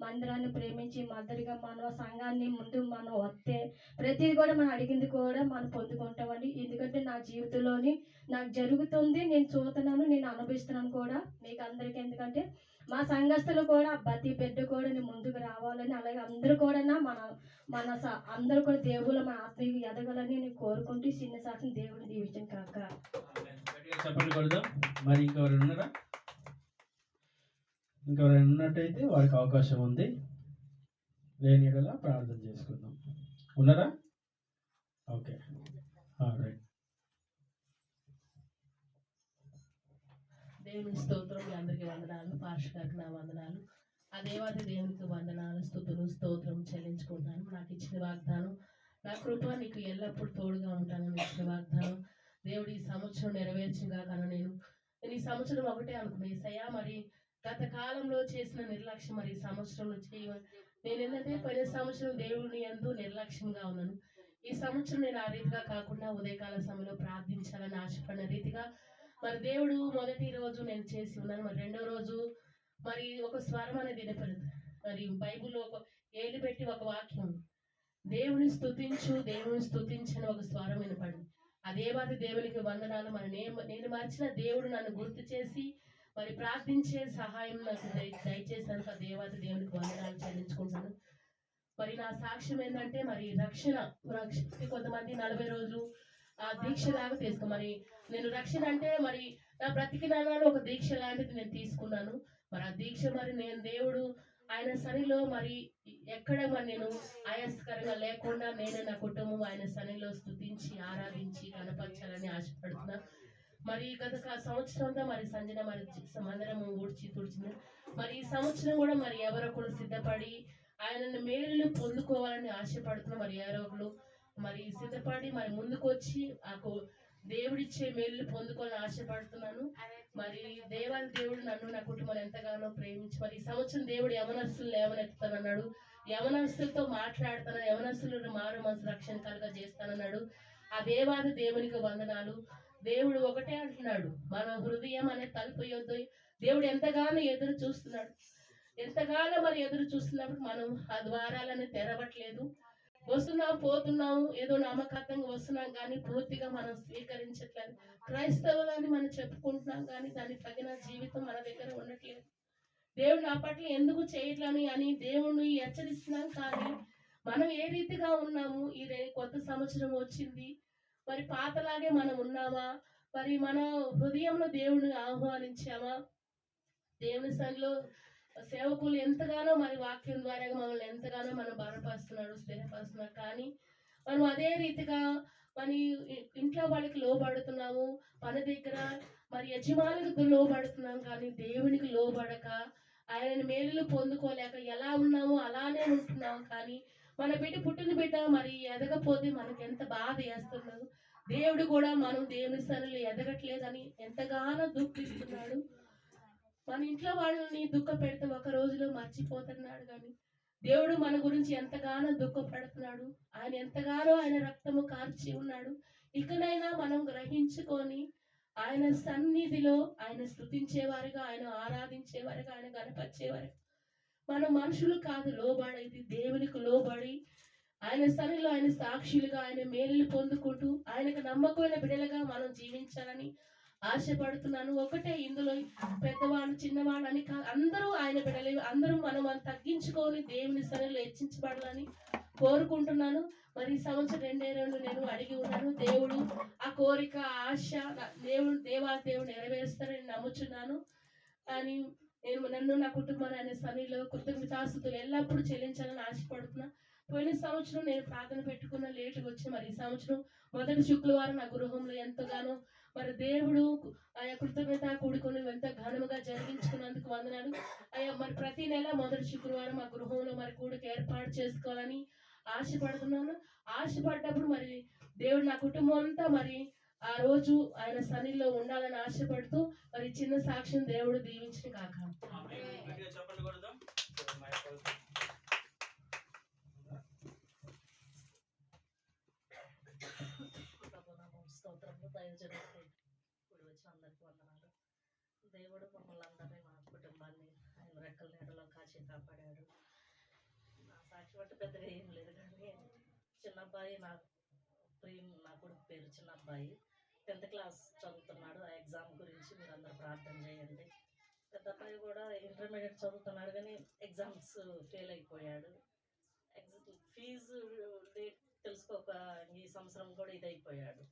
Speaker 3: మందిరాన్ని ప్రేమించి మొదటిగా సంఘాన్ని ముందు మనం వస్తే ప్రతిది కూడా మనం అడిగింది కూడా మనం పొందుకుంటామండి. ఎందుకంటే నా జీవితంలోని నాకు జరుగుతుంది, నేను చూస్తున్నాను, నేను అనుభవిస్తున్నాను కూడా మీకు అందరికీ. ఎందుకంటే మా సంఘస్థులు కూడా ప్రతి బిడ్డ కూడా నేను ముందుకు రావాలని, అలాగే అందరూ కూడా అందరూ కూడా దేవుళ్ళ మన ఆత్మీయ ఎదగాలని నేను కోరుకుంటూ చిన్న సాక్షి దేవుడిని దీవించను కాక.
Speaker 1: చెప్పండి కొడదాం. మరి ఇంకెవరైనా ఉన్నారా? ఇంకెవరైనా ఉన్నట్టయితే వారికి అవకాశం ఉంది, లేని యెడల ప్రార్థన చేసుకుందాం. ఉన్నారా? Okay, right.
Speaker 4: దేవుని స్తోత్రం. మీ అందరికీ వందనాలు, పాస్టర్ గారికి నా వందనాలు. ఆ దేవాది దేవునికి వందనాలు, స్తుతులు, స్తోత్రం చెల్లించుకుంటాను. నాకు ఇచ్చిన వాగ్దానం, నా కృప నీకు ఎల్లప్పుడూ తోడుగా ఉంటానని ఇచ్చిన వాగ్దానం దేవుడు ఈ సంవత్సరం నెరవేర్చిగా కను నేను ఈ సంవత్సరం ఒకటే అనుకున్నాను, ఏసయ్యా మరి గత కాలంలో చేసిన నిర్లక్ష్యం మరి ఈ సంవత్సరంలో చేయమని. నేను ఏంటంటే పోయిన సంవత్సరం దేవుని యందు నిర్లక్ష్యంగా ఉన్నాను. ఈ సంవత్సరం నేను ఆ రీతిగా కాకుండా ఉదయకాల సమయంలో ప్రార్థించాలని ఆశపడిన రీతిగా మరి దేవుడు మొదటి రోజు నేను చేసి ఉన్నాను. మరి రెండో రోజు మరి ఒక స్వరం అనేది వినపడదు. మరి బైబిల్లో ఒక ఏలు పెట్టి ఒక వాక్యం, దేవుని స్తుతించని ఒక స్వరం వినపడింది. ఆ దేవాది దేవునికి వందనాలు. మరి నేను మర్చిన దేవుడు నన్ను గుర్తు చేసి మరి ప్రార్థించే సహాయం నాకు దయచేసినందుకు ఆ దేవాది దేవునికి వందనాలు చెల్లించుకుంటాను. మరి నా సాక్ష్యం ఏంటంటే మరి రక్షణ కొంతమంది 40 రోజులు ఆ దీక్ష లాగా తీసుకో. మరి నేను రక్షణ అంటే మరి నా బ్రతికినాలో ఒక దీక్ష లాంటిది నేను తీసుకున్నాను. మరి ఆ దీక్ష మరి నేను దేవుడు ఆయన సన్నిధిలో మరి ఎక్కడ మరి నేను ఆయాస్కరంగా లేకుండా నేను నా కుటుంబం ఆయన సన్నిధిలో స్తుతించి ఆరాధించి కనపరచాలని ఆశపడుతున్నా. మరి గత సంవత్సరం అంతా మరి సంజన మరి మందిరము ఊడ్చి తుడిచింది. మరి ఈ సంవత్సరం కూడా మరి ఎవరొకరు సిద్ధపడి ఆయన మేలును పొందుకోవాలని ఆశపడుతున్నా. మరి ఎవరొకరు మరి సిద్ధపడి మరి ముందుకు వచ్చి దేవుడిచ్చే మేలు పొందుకోవాలని ఆశపడుతున్నాను. మరి దేవాది దేవుడు నన్ను నా కుటుంబాన్ని ఎంతగానో ప్రేమించి మరి ఈ సంవత్సరం దేవుడు యవనస్తులు లేవనెత్తానన్నాడు. యవనస్తులతో మాట్లాడుతాను, యవనస్తులను మారు మనసు రక్షణ కలుగ చేస్తానన్నాడు. ఆ దేవాది దేవునికి వందనాలు. దేవుడు ఒకటే అంటున్నాడు, మన హృదయం అనే తలుపు యొద్దు దేవుడు ఎంతగానో ఎదురు చూస్తున్నాడు. ఎంతగానో మరి ఎదురు చూస్తున్నప్పుడు మనం ఆ ద్వారాలను తెరవట్లేదు. వస్తున్నాం పోతున్నాము, ఏదో నామకార్థంగా వస్తున్నాం కానీ పూర్తిగా మనం స్వీకరించట్లేదు. క్రైస్తవులని మనం చెప్పుకుంటున్నాం కానీ దానికి తగిన జీవితం మన దగ్గర ఉండట్లేదు. దేవుడు నా పట్ల ఎందుకు చేయట్లని అని దేవుణ్ణి హెచ్చరిస్తున్నాం. కానీ మనం ఏ రీతిగా ఉన్నాము? కొత్త సంవత్సరం వచ్చింది, మరి పాతలాగే మనం ఉన్నామా? మరి మన హృదయంలో దేవుడిని ఆహ్వానించామా? దేవుని సన్నిధిలో సేవకులు ఎంతగానో మరి వాక్యం ద్వారా మమ్మల్ని ఎంతగానో మనం బలపరుస్తున్నాడు, స్థిరపరుస్తున్నాడు. కానీ మనం అదే రీతిగా మరి ఇంట్లో వాళ్ళకి లోబడుతున్నాము, మన దగ్గర మరి యజమానులకు లోబడుతున్నాం. కానీ దేవునికి లోబడక ఆయన మేలులు పొందుకోలేక ఎలా ఉన్నామో అలానే ఉంటున్నాం. కానీ మన పుట్టిన బిడ్డ మరి ఎదగపోతే మనకి ఎంత బాధ వేస్తున్నాడు. దేవుడు కూడా మనం దేవుని సన్నిధిలో ఎదగట్లేదని ఎంతగానో దుఃఖిస్తున్నాడు. మన ఇంట్లో వాళ్ళని దుఃఖ పెడితే ఒక రోజులో మర్చిపోతున్నాడు. కానీ దేవుడు మన గురించి ఎంతగానో దుఃఖపడుతున్నాడు. ఆయన ఎంతగానో ఆయన రక్తము కార్చి ఉన్నాడు. ఇకనైనా మనం గ్రహించుకొని ఆయన సన్నిధిలో ఆయన స్తుతించేవారుగా, ఆయన ఆరాధించేవారుగా, ఆయన గణపరిచేవారుగా, మనం మనుషులు కాదు లోబడేది, దేవునికి లోబడి ఆయన సన్నిధిలో ఆయన సాక్షులుగా ఆయన మేలులు పొందుకుంటూ ఆయనకు నమ్మకమైన బిడ్డలుగా మనం జీవించాలని ఆశపడుతున్నాను. ఒకటే ఇందులో పెద్దవాళ్ళు చిన్నవాళ్ళు అని అందరూ ఆయన బిడ్డలే. అందరూ మనం తగ్గించుకొని దేవుని సన్నిధిలో హెచ్చించబడాలని కోరుకుంటున్నాను. మరి ఈ సంవత్సరం 22 నేను అడిగి ఉన్నాను. దేవుడు ఆ కోరిక, ఆశ దేవుడు నెరవేరుస్తారని నమ్ముచున్నాను. అని నన్ను నా కుటుంబాన్ని ఆయన సన్నిధిలో కృతజ్ఞతాస్తుతులు ఎల్లప్పుడూ చెల్లించాలని ఆశపడుతున్నా. పోయిన సంవత్సరం నేను ప్రార్థన పెట్టుకున్న లేటుగా వచ్చి, మరి ఈ సంవత్సరం మొదటి శుక్రవారం నా గృహంలో ఎంతగానో మరి దేవుడు ఆయా కృతజ్ఞత కూడుకొని ఎంత ఘనముగా జరిగించుకున్నందుకు వందనాలు. అయ్యా మరి ప్రతి నెల మొదటి శుక్రవారం మా గృహంలో మరి కూడికి ఏర్పాటు చేసుకోవాలని ఆశపడుతున్నాను. ఆశపడ్డప్పుడు మరి దేవుడు నా కుటుంబం అంతా మరి ఆ రోజు ఆయన సన్నిధిలో ఉండాలని ఆశపడుతూ మరి చిన్న సాక్ష్యం దేవుడు దీవించిన కాక.
Speaker 5: స్తోత్రములు దైవజనులకు కూడి వచ్చిన అందరికీ వందనాలు. దేవుడు మమ్మల్ని అందరినీ, మా కుటుంబాన్ని ఆయన రెక్కల నీడలో కాచి కాపాడాడు. నా సాక్షి బట్టి పెద్దగా ఏం లేదు. కానీ చిన్న అబ్బాయి నా కొడుకు పేరు చిన్న అబ్బాయి 10th క్లాస్ చదువుతున్నాడు. ఆ ఎగ్జామ్ గురించి మీరు అందరూ ప్రార్థన చేయండి. పెద్ద అబ్బాయి కూడా ఇంటర్మీడియట్ చదువుతున్నాడు, కానీ ఎగ్జామ్స్ ఫెయిల్ అయిపోయాడు. ఫీజు డేట్ తెలుసుకోక ఈ సంవత్సరం కూడా ఇదైపోయాడు.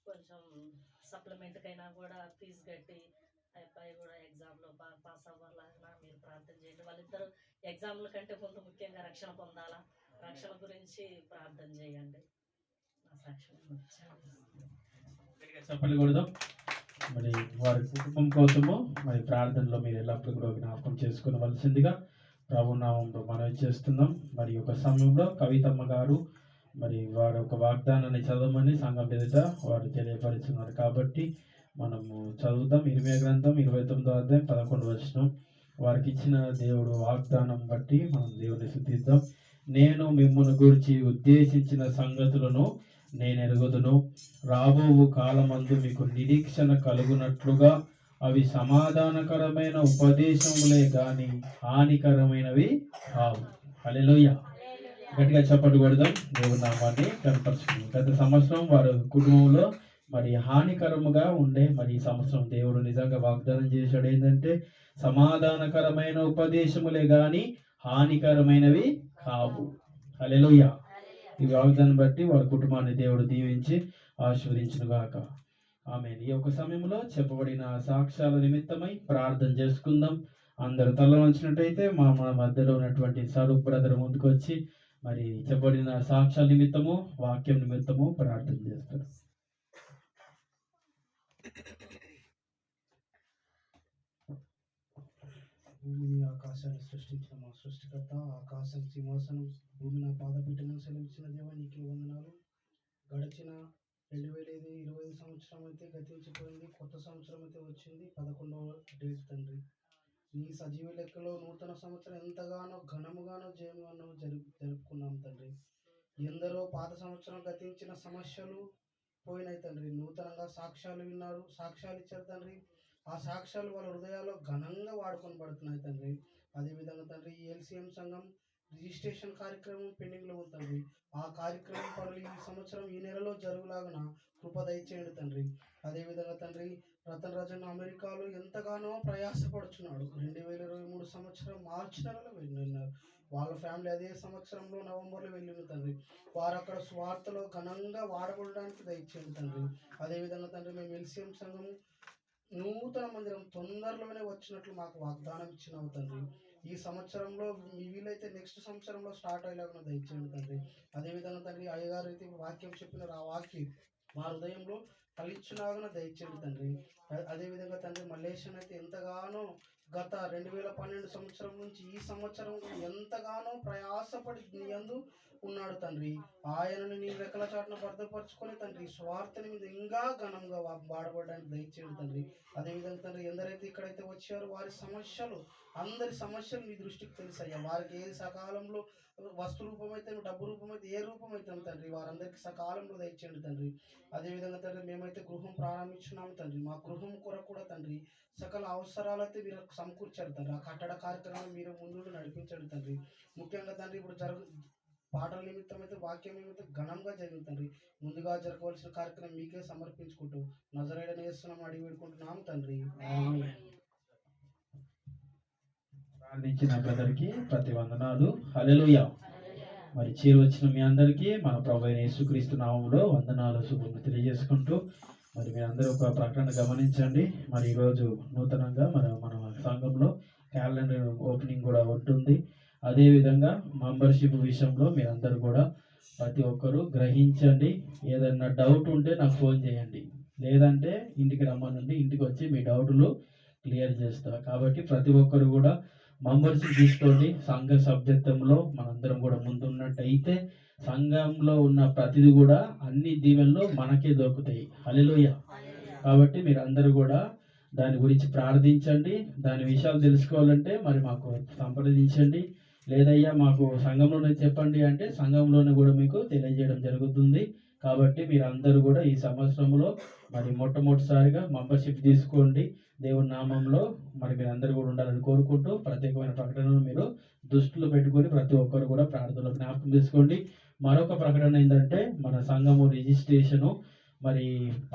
Speaker 5: కొంచెం సప్లిమెంట్కైనా కూడా ఫీజు కట్టి ఆ అబ్బాయి కూడా ఎగ్జామ్లో బాగా పాస్ అవ్వాలన్నా మీరు ప్రార్థన చేయండి. వాళ్ళిద్దరూ ఎగ్జామ్ల కంటే ముందు ముఖ్యంగా రక్షణ పొందాలా, రక్షణ గురించి ప్రార్థన చేయండి. నా సాక్ష్యం
Speaker 1: చెప్పకూడదు. మరి వారి కుటుంబం కోసము మరి ప్రార్థనలో మీరు ఎల్లప్పుడూ కూడా జ్ఞాపకం చేసుకోవలసిందిగా ప్రభునామంలో మనవి చేస్తున్నాం. మరి ఒక సమయంలో కవితమ్మ గారు మరి వారు ఒక వాగ్దానాన్ని చదవమని సంఘం ఎదుట వారు తెలియపరుచున్నారు. కాబట్టి మనము చదువుదాం. 20 గ్రంథం 29వ అధ్యాయం 11వ వచనం. వారికి ఇచ్చిన దేవుడు వాగ్దానం బట్టి మనం దేవుని స్తుతిద్దాం. నేను మిమ్మును గురించి ఉద్దేశించిన సంగతులను నేను ఎరుగుదును. రాబోవు కాలమందు మీకు నిరీక్షణ కలుగునట్లుగా అవి సమాధానకరమైన ఉపదేశములే గాని హానికరమైనవి కావు. హల్లెలూయా. గట్టిగా చప్పట్లు కొడదాం. దేవుని నామాన్ని కనపరుచుకుందాం. గత సంవత్సరం వారి కుటుంబంలో మరి హానికరముగా ఉండే, మరి ఈ సంవత్సరం దేవుడు నిజంగా వాగ్దానం చేశాడు ఏంటంటే సమాధానకరమైన ఉపదేశములే గాని హానికరమైనవి కావు. హల్లెలూయా. ఈ వాగ్దానం బట్టి వారి కుటుంబాన్ని దేవుడు దీవించి ఆశీర్వదించును గాక. ఆమేన్. ఈ యొక్క సమయంలో చెప్పబడిన సాక్ష్యాల నిమిత్తమై ప్రార్థన చేసుకుందాం. అందరూ తల వంచినట్టయితే మా మధ్యలో ఉన్నటువంటి స్వరూప్ బ్రదర్ ముందుకు వచ్చి మరి చెప్పబడిన సాక్ష్యాల నిమిత్తము, వాక్యం నిమిత్తము ప్రార్థన చేస్తారు.
Speaker 6: భూమిని ఆకాశాన్ని సృష్టించిన మా సృష్టికర్త, ఆకాశం సింహాసనం, భూమి నా పాదపీఠమును సెలవిచ్చిన దేవా నీకే వందనాలు. గడిచిన 2025 సంవత్సరం అయితే గతించిపోయింది. కొత్త సంవత్సరం అయితే వచ్చింది. 11వ డేట్ తండ్రి. నీ సజీవ లెక్కలో నూతన సంవత్సరం ఎంతగానో ఘనముగానో జయముగానో జరుపుకున్నాం తండ్రి. ఎందరో పాత సంవత్సరం గతించిన సమస్యలు పోయినాయి తండ్రి. నూతనంగా సాక్ష్యాలు విన్నారు, సాక్ష్యాలు ఇచ్చారు తండ్రి. ఆ సాక్ష్యాలు వాళ్ళ హృదయాల్లో ఘనంగా వాడుకొని పడుతున్నాయి తండ్రి. అదేవిధంగా తండ్రి ఈ LCM సంఘం రిజిస్ట్రేషన్ కార్యక్రమం పెండింగ్లో ఉంది తండ్రి. ఆ కార్యక్రమం పనులు ఈ సంవత్సరం ఈ నెలలో జరుగులాగున కృప దయచేయండి తండ్రి. అదేవిధంగా తండ్రి, రతన్ రాజన్ అమెరికాలో ఎంతగానో ప్రయాసపడుచున్నాడు. 2023 సంవత్సరం మార్చి నెలలో వెళ్ళినారు. వాళ్ళ ఫ్యామిలీ అదే సంవత్సరంలో నవంబర్లో వెళ్ళిన తండ్రి. వారు అక్కడ స్వార్థలో ఘనంగా వాడబడడానికి దయచేయండి తండ్రి. అదేవిధంగా తండ్రి, మేము ఎల్సిఎం సంఘము నూతన మందిరం తొందరలోనే వచ్చినట్లు మాకు వాగ్దానం ఇచ్చినావు తండ్రి. ఈ సంవత్సరంలో మీ వీలైతే నెక్స్ట్ సంవత్సరంలో స్టార్ట్ అయ్యేలాగా దయచేయండి తండ్రి. అదేవిధంగా తండ్రి, అయ్యగారు అయితే వాక్యం చెప్పినారు, ఆ వాక్యం మా హృదయంలో ఫలించులాగా దయచేయండి తండ్రి. అదేవిధంగా తండ్రి, మల్లేషన్ అయితే ఎంతగానో గత 2012 సంవత్సరం నుంచి ఈ సంవత్సరం ఎంతగానో ప్రయాసపడి నీ యందు ఉన్నాడు తండ్రి. ఆయనను నీ రెక్కల చాటున భద్రపరచుకొని తండ్రి, స్వార్థని మీద ఇంకా ఘనంగా వాడబడడానికి దయచేయండి తండ్రి. అదేవిధంగా తండ్రి, ఎందరైతే ఇక్కడైతే వచ్చారో వారి సమస్యలు, అందరి సమస్యలు నీ దృష్టికి తెలుసయ్యా. వారికి ఏ సకాలంలో వస్తు రూపమైతే, డబ్బు రూపమైతే, ఏ రూపమైతే తండ్రి, వారందరికీ సకాలంలో దయచేయండి తండ్రి. అదేవిధంగా తండ్రి, మేమైతే గృహం ప్రారంభించున్నాము తండ్రి. మా గృహం కొరకు కూడా తండ్రి సకల అవసరాలైతే మీరు సమకూర్చారు తండ్రి. ఆ కట్టడ కార్యక్రమాన్ని మీరు ముందు నడిపించండి తండ్రి. ముఖ్యంగా తండ్రి, ఇప్పుడు పాటల నిమిత్తం అయితే, వాక్యం నిమిత్తం ఘనంగా జరిగింది తండ్రి. ముందుగా జరగవలసిన కార్యక్రమం మీకే సమర్పించుకుంటూ నజరేయుడైన యేసునామమున అడిగి వేడుకుంటున్నాము తండ్రి. ఆమేన్.
Speaker 1: ప్రార్థించిన బ్రదర్కి ప్రతి వందనాలు. హల్లెలూయా. మరి చేరు వచ్చిన మీ అందరికీ మన ప్రభు అయిన యేసుక్రీస్తు నామములో వందనాలు, శుభములు తెలియజేసుకుంటూ, మరి మీ అందరూ ఒక ప్రకటన గమనించండి. మరి ఈరోజు నూతనంగా మన సంఘంలో క్యాలెండర్ ఓపెనింగ్ కూడా ఉంటుంది. అదేవిధంగా మెంబర్షిప్ విషయంలో మీరందరూ కూడా ప్రతి ఒక్కరూ గ్రహించండి. ఏదైనా డౌట్ ఉంటే నాకు ఫోన్ చేయండి, లేదంటే ఇంటికి రమ్మనండి. ఇంటికి వచ్చి మీ డౌట్లు క్లియర్ చేస్తా. కాబట్టి ప్రతి ఒక్కరు కూడా మెంబర్షిప్ తీసుకోండి. సంఘ సభ్యత్వంలో మనందరం కూడా ముందున్నట్టయితే సంఘంలో ఉన్న ప్రతిది కూడా అన్ని దీవెనలు మనకే దొరుకుతాయి. హల్లెలూయా. కాబట్టి మీరు అందరూ కూడా దాని గురించి ప్రార్థించండి. దాని విషయాలు తెలుసుకోవాలంటే మరి మాకు సంప్రదించండి. లేదయ్యా మాకు సంఘంలోనే చెప్పండి అంటే సంఘంలోనే కూడా మీకు తెలియజేయడం జరుగుతుంది. కాబట్టి మీరు అందరూ కూడా ఈ సంవత్సరంలో మరి మొట్టమొదటిసారిగా మెంబర్షిప్ తీసుకోండి. దేవుని నామంలో మరి మీరు అందరూ కూడా ఉండాలని కోరుకుంటూ, ప్రత్యేకమైన ప్రకటనలు మీరు దృష్టిలో పెట్టుకొని ప్రతి ఒక్కరు కూడా ప్రార్థనలో జ్ఞాపకం చేసుకోండి. మరొక ప్రకటన ఏంటంటే, మన సంఘము రిజిస్ట్రేషను మరి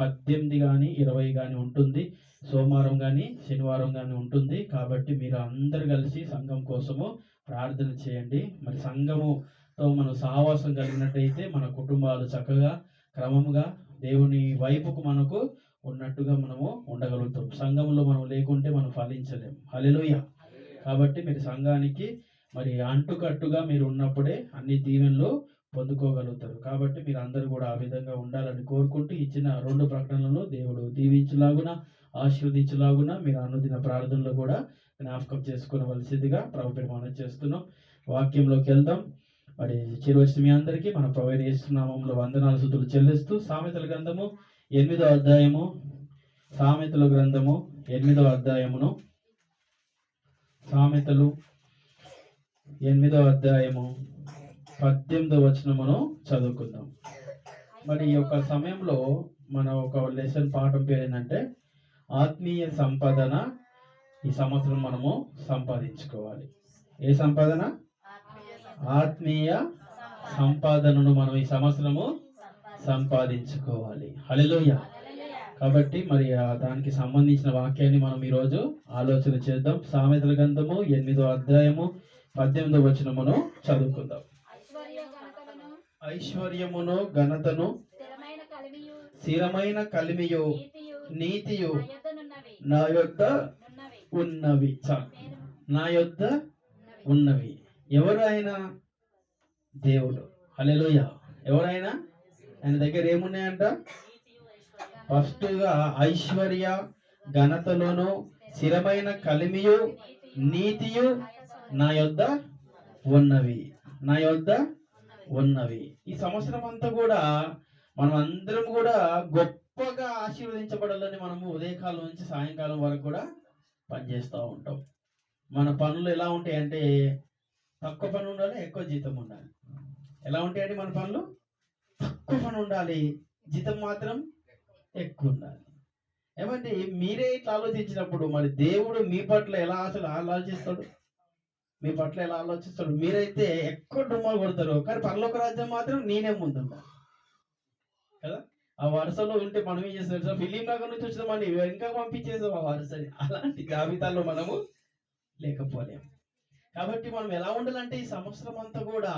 Speaker 1: 18 కానీ 20 కానీ ఉంటుంది. సోమవారం కానీ శనివారం కానీ ఉంటుంది. కాబట్టి మీరు అందరు కలిసి సంఘం కోసము ప్రార్థన చేయండి. మరి సంఘముతో మనం సహవాసం కలిగినట్టయితే మన కుటుంబాలు చక్కగా క్రమముగా దేవుని వైపుకు మనకు ఉన్నట్టుగా మనము ఉండగలుగుతాం. సంఘంలో మనం లేకుంటే మనం ఫలించలేము. హల్లెలూయా. కాబట్టి మీరు సంఘానికి మరి అంటుకట్టుగా మీరు ఉన్నప్పుడే అన్ని దీవెనలు పొందుకోగలుగుతారు. కాబట్టి మీరు అందరూ కూడా ఆ విధంగా ఉండాలని కోరుకుంటూ, ఇచ్చిన 2 ప్రకటనలు దేవుడు దీవించులాగున, ఆశీర్వదించులాగున మీరు అనుదిన ప్రార్థనలో కూడా జ్ఞాపకం చేసుకోవలసిందిగా ప్రభు పేరు మనం చేస్తున్నాం. వాక్యంలోకి వెళ్దాం. మరి చేరువచ్చిన మీ అందరికీ మన ప్రభు యేసు నామములో వందనాలు, స్తుతులు చెల్లిస్తూ, సామెతల గ్రంథము 8వ అధ్యాయము, సామెతల గ్రంథము 8వ అధ్యాయమును, సామెతలు 8వ అధ్యాయము 18వ వచనమును చదువుకుందాం. మరి ఈ యొక్క సమయంలో మన ఒక లెసన్ పాఠం పేరు ఏంటంటే, ఆత్మీయ సంపాదన ఈ సంవత్సరం మనము సంపాదించుకోవాలి. ఏ సంపాదన? ఆత్మీయ సంపాదనను మనం ఈ సంవత్సరము సంపాదించుకోవాలి. హల్లెలూయా. కాబట్టి మరి దానికి సంబంధించిన వాక్యాన్ని మనం ఈరోజు ఆలోచన చేద్దాం. సామెతల గ్రంథము 8వ అధ్యాయము 18వ వచనమును చదువుకుందాం. ఐశ్వర్యమును ఘనతను స్థిరమైన కలిమియు నీతియు నా యొద్ద ఉన్నవి. నా యొద్ద ఉన్నవి. ఎవరైనా దేవుడు. హల్లెలూయా. ఎవరైనా ఆయన దగ్గర ఏమున్నాయంట? ఫస్ట్గా ఐశ్వర్య ఘనతలోను స్థిరమైన కలిమియు నీతియు నా యొద్ద ఉన్నవి. నా యొద్ద ఉన్నవి. ఈ సంవత్సరం అంతా కూడా మనం అందరం కూడా గొప్పగా ఆశీర్వదించబడాలని మనము ఉదయకాలం నుంచి సాయంకాలం వరకు కూడా పనిచేస్తూ ఉంటాం. మన పనులు ఎలా ఉంటాయంటే, తక్కువ పని ఉండాలి, ఎక్కువ జీతం ఉండాలి. ఎలా ఉంటాయండి మన పనులు? తక్కువ పని ఉండాలి, జీతం మాత్రం ఎక్కువ ఉండాలి. ఏమంటే మీరే ఇట్లా ఆలోచించినప్పుడు మరి దేవుడు మీ పట్ల ఎలా అసలు ఆలోచిస్తాడు? మీ పట్ల ఎలా ఆలోచిస్తాడు. మీరైతే ఎక్కువ డుమ్మాలు కొడతారు, కానీ పరలోక రాజ్యం మాత్రం నేనే ముందుంటా కదా. ఆ వరుసలో ఉంటే మనం ఏం చేస్తాం, ఫిలిం నగర్ నుంచి వచ్చినామని ఇంకా పంపించేసాం ఆ వరుసని. అలాంటి జాబితాలో మనము లేకపోలేము. కాబట్టి మనం ఎలా ఉండాలంటే ఈ సంవత్సరం అంతా కూడా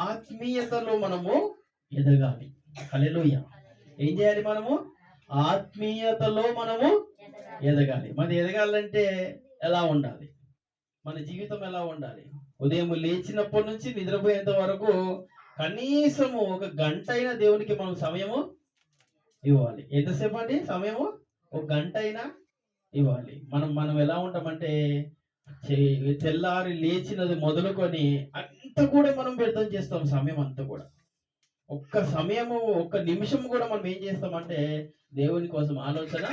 Speaker 1: ఆత్మీయతలో మనము ఎదగాలి. హల్లెలూయా. ఏం చేయాలి? మనము ఆత్మీయతలో మనము ఎదగాలి. మరి ఎదగాలంటే ఎలా ఉండాలి? మన జీవితం ఎలా ఉండాలి? ఉదయం లేచినప్పటి నుంచి నిద్రపోయేంత వరకు కనీసము 1 గంట అయినా దేవునికి మనం సమయము ఇవ్వాలి. ఎంతసేపు అండి సమయము? 1 గంట అయినా ఇవ్వాలి. మనం ఎలా ఉంటామంటే తెల్లారి లేచినది మొదలుకొని అంతా కూడా మనం వ్యర్థం చేస్తాం. సమయం అంతా కూడా ఒక్క సమయము 1 నిమిషం కూడా మనం ఏం చేస్తామంటే దేవుని కోసం ఆలోచన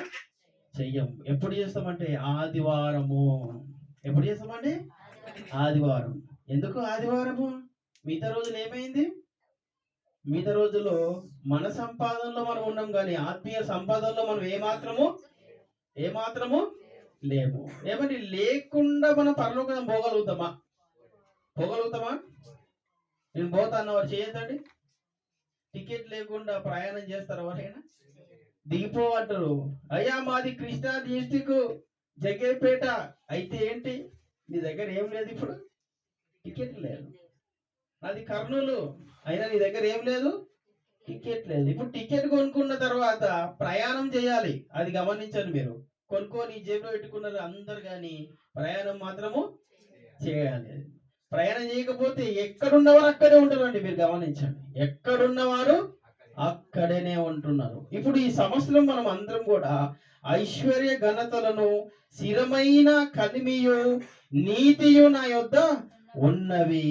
Speaker 1: చెయ్యం. ఎప్పుడు చేస్తామంటే ఆదివారము. ఎప్పుడు చేస్తామండి? ఆదివారం. ఎందుకు ఆదివారము? మిగతా రోజులు ఏమైంది? మిగతా రోజుల్లో మన సంపాదనలో మనం ఉన్నాం, కానీ ఆత్మీయ సంపాదనలో మనం ఏమాత్రము లేము. ఏమండి లేకుండా మనం పరలోకం పోగలుగుతామా? నేను పోతా అన్నవారు చేయొద్దండి. టికెట్ లేకుండా ప్రయాణం చేస్తారు ఎవరైనా? దిగిపోమంటారు. అయ్యా మాది కృష్ణా డిస్టిక్ జగ్గేపేట. అయితే ఏంటి, నీ దగ్గర ఏం లేదు, ఇప్పుడు టికెట్ లేదు. నాది కర్నూలు, అయినా నీ దగ్గర ఏం లేదు, టికెట్ లేదు. ఇప్పుడు టికెట్ కొనుక్కున్న తర్వాత ప్రయాణం చేయాలి. అది గమనించండి మీరు. కొనుక్కొని జేబులో పెట్టుకున్నారు అందరు, కానీ ప్రయాణం మాత్రము చేయాలి. ప్రయాణం చేయకపోతే ఎక్కడున్నవారు అక్కడే ఉంటారండి. మీరు గమనించండి, ఎక్కడున్నవారు అక్కడనే ఉంటున్నారు. ఇప్పుడు ఈ సంవత్సరం మనం అందరం కూడా ఐశ్వర్య ఘనతలను, స్థిరమైన కలిమియు నీతియు నా యొద్ద ఉన్నవి.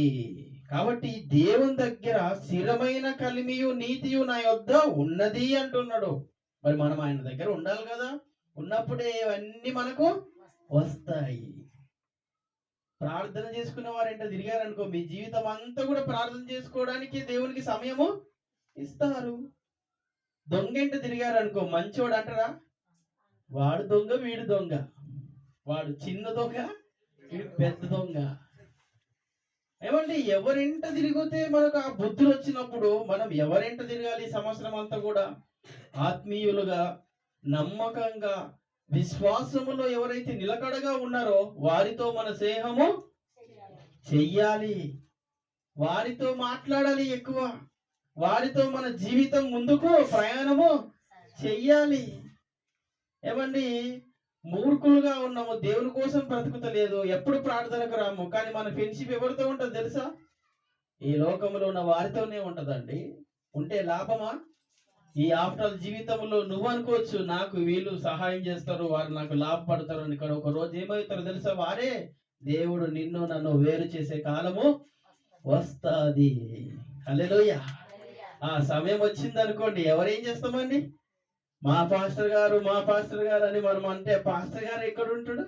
Speaker 1: కాబట్టి దేవుని దగ్గర స్థిరమైన కలిమియు నీతియు నా యొద్ద ఉన్నది అంటున్నాడు. మరి మనం ఆయన దగ్గర ఉండాలి కదా. ఉన్నప్పుడే ఇవన్నీ మనకు వస్తాయి. ప్రార్థన చేసుకునే వారంట తిరిగారనుకో, మీ జీవితం అంతా కూడా ప్రార్థన చేసుకోవడానికి దేవునికి సమయము ఇస్తారు. దొంగంట తిరిగారనుకో, మంచోడు అంటారా? వాడు దొంగ, వీడు దొంగ. వాడు చిన్న దొంగ, వీడు పెద్ద దొంగ. ఏమంటే ఎవరింట తిరిగితే మనకు ఆ బుద్ధులు వచ్చినప్పుడు మనం ఎవరింట తిరగాలి? సంవత్సరం అంతా కూడా ఆత్మీయులుగా, నమ్మకంగా, విశ్వాసములో ఎవరైతే నిలకడగా ఉన్నారో వారితో మన స్నేహము చెయ్యాలి. వారితో మాట్లాడాలి ఎక్కువ. వారితో మన జీవితం ముందుకు ప్రయాణము చెయ్యాలి. ఏమండి మూర్ఖులుగా ఉన్నాము, దేవుని కోసం బ్రతుకుతలేదు, ఎప్పుడు ప్రార్థనకు రాము, కానీ మన ఫ్రెండ్షిప్ ఎవరితో ఉంటుంది తెలుసా? ఈ లోకంలో ఉన్న వారితోనే ఉంటదండి. ఉంటే లాభమా? ఈ ఆఫ్టర్ జీవితంలో నువ్వు అనుకోవచ్చు, నాకు వీళ్ళు సహాయం చేస్తారు, వారు నాకు లాభపడతారు అని. ఇక్కడ ఒక రోజు ఏమవుతారో తెలుసా? వారే దేవుడు నిన్ను నన్ను వేరు చేసే కాలము వస్తుంది. హల్లెలూయా. ఆ సమయం వచ్చింది అనుకోండి, ఎవరేం చేస్తామండి? మా పాస్టర్ గారు అని మనం అంటే, పాస్టర్ గారు ఎక్కడ ఉంటాడు?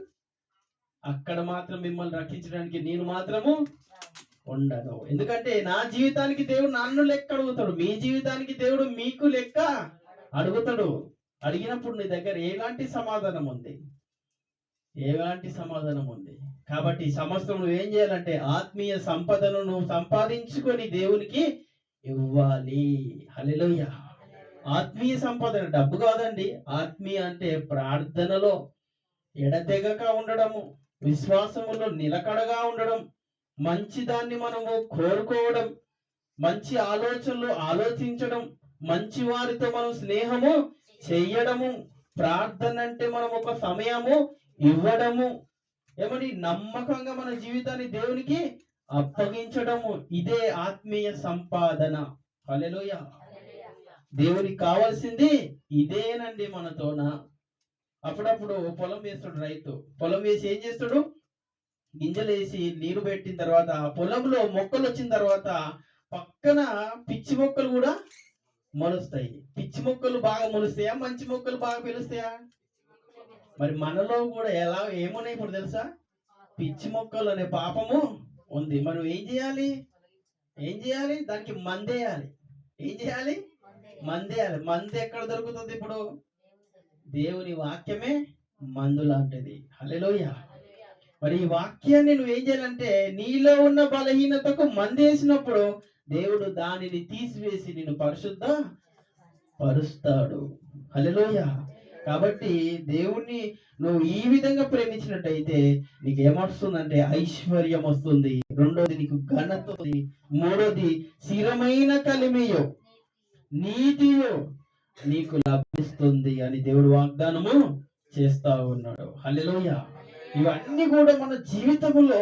Speaker 1: అక్కడ మాత్రం మిమ్మల్ని రక్షించడానికి నేను మాత్రము ఉండను. ఎందుకంటే నా జీవితానికి దేవుడు నన్ను లెక్క అడుగుతాడు, మీ జీవితానికి దేవుడు మీకు లెక్క అడుగుతాడు. అడిగినప్పుడు నీ దగ్గర ఎలాంటి సమాధానం ఉంది? కాబట్టి ఈ సంవత్సరం నువ్వేం చేయాలంటే ఆత్మీయ సంపదను నువ్వు సంపాదించుకొని దేవునికి ఇవ్వాలి. హల్లెలూయా. ఆత్మీయ సంపద డబ్బు కాదండి. ఆత్మీయ అంటే ప్రార్థనలో ఎడతెగక ఉండడము, విశ్వాసములో నిలకడగా ఉండడం, మంచి దాన్ని మనము కోరుకోవడం, మంచి ఆలోచనలు ఆలోచించడం, మంచి వారితో మనం స్నేహము చెయ్యడము, ప్రార్థన అంటే మనం ఒక సమయము ఇవ్వడము, ఏమని నమ్మకంగా మన జీవితాన్ని దేవునికి అప్పగించడము. ఇదే ఆత్మీయ సంపాదన. హల్లెలూయా. దేవునికి కావాల్సింది ఇదేనండి మనతోన. అప్పుడప్పుడు పొలం వేస్తాడు రైతు. పొలం వేసి ఏం చేస్తాడు? గింజలు వేసి నీరు పెట్టిన తర్వాత ఆ పొలంలో మొక్కలు వచ్చిన తర్వాత పక్కన పిచ్చి మొక్కలు కూడా మొలుస్తాయి. పిచ్చి మొక్కలు బాగా మొలుస్తాయా, మంచి మొక్కలు బాగా పిలుస్తాయా? మరి మనలో కూడా ఏమున్నాయి ఇప్పుడు తెలుసా? పిచ్చి మొక్కలు అనే పాపము ఉంది. మనం ఏం చేయాలి? దానికి మందేయాలి. ఏం చేయాలి? మందేయాలి. మందు ఎక్కడ దొరుకుతుంది? ఇప్పుడు దేవుని వాక్యమే మందు లాంటిది. హల్లెలూయా. మరి ఈ వాక్యాన్ని నువ్వేం చేయాలంటే నీలో ఉన్న బలహీనతకు మందేసినప్పుడు దేవుడు దానిని తీసివేసి నిన్ను పరిశుద్ధ పరుస్తాడు. హల్లెలూయా. కాబట్టి దేవుణ్ణి నువ్వు ఈ విధంగా ప్రేమించినట్టయితే నీకు ఏమొస్తుందంటే ఐశ్వర్యం వస్తుంది, రెండోది నీకు ఘనత వస్తుంది, మూడోది స్థిరమైన కలిమియో నీతియో నీకు లభిస్తుంది అని దేవుడు వాగ్దానము చేస్తా ఉన్నాడు. హల్లెలూయా. ఇవన్నీ కూడా మన జీవితంలో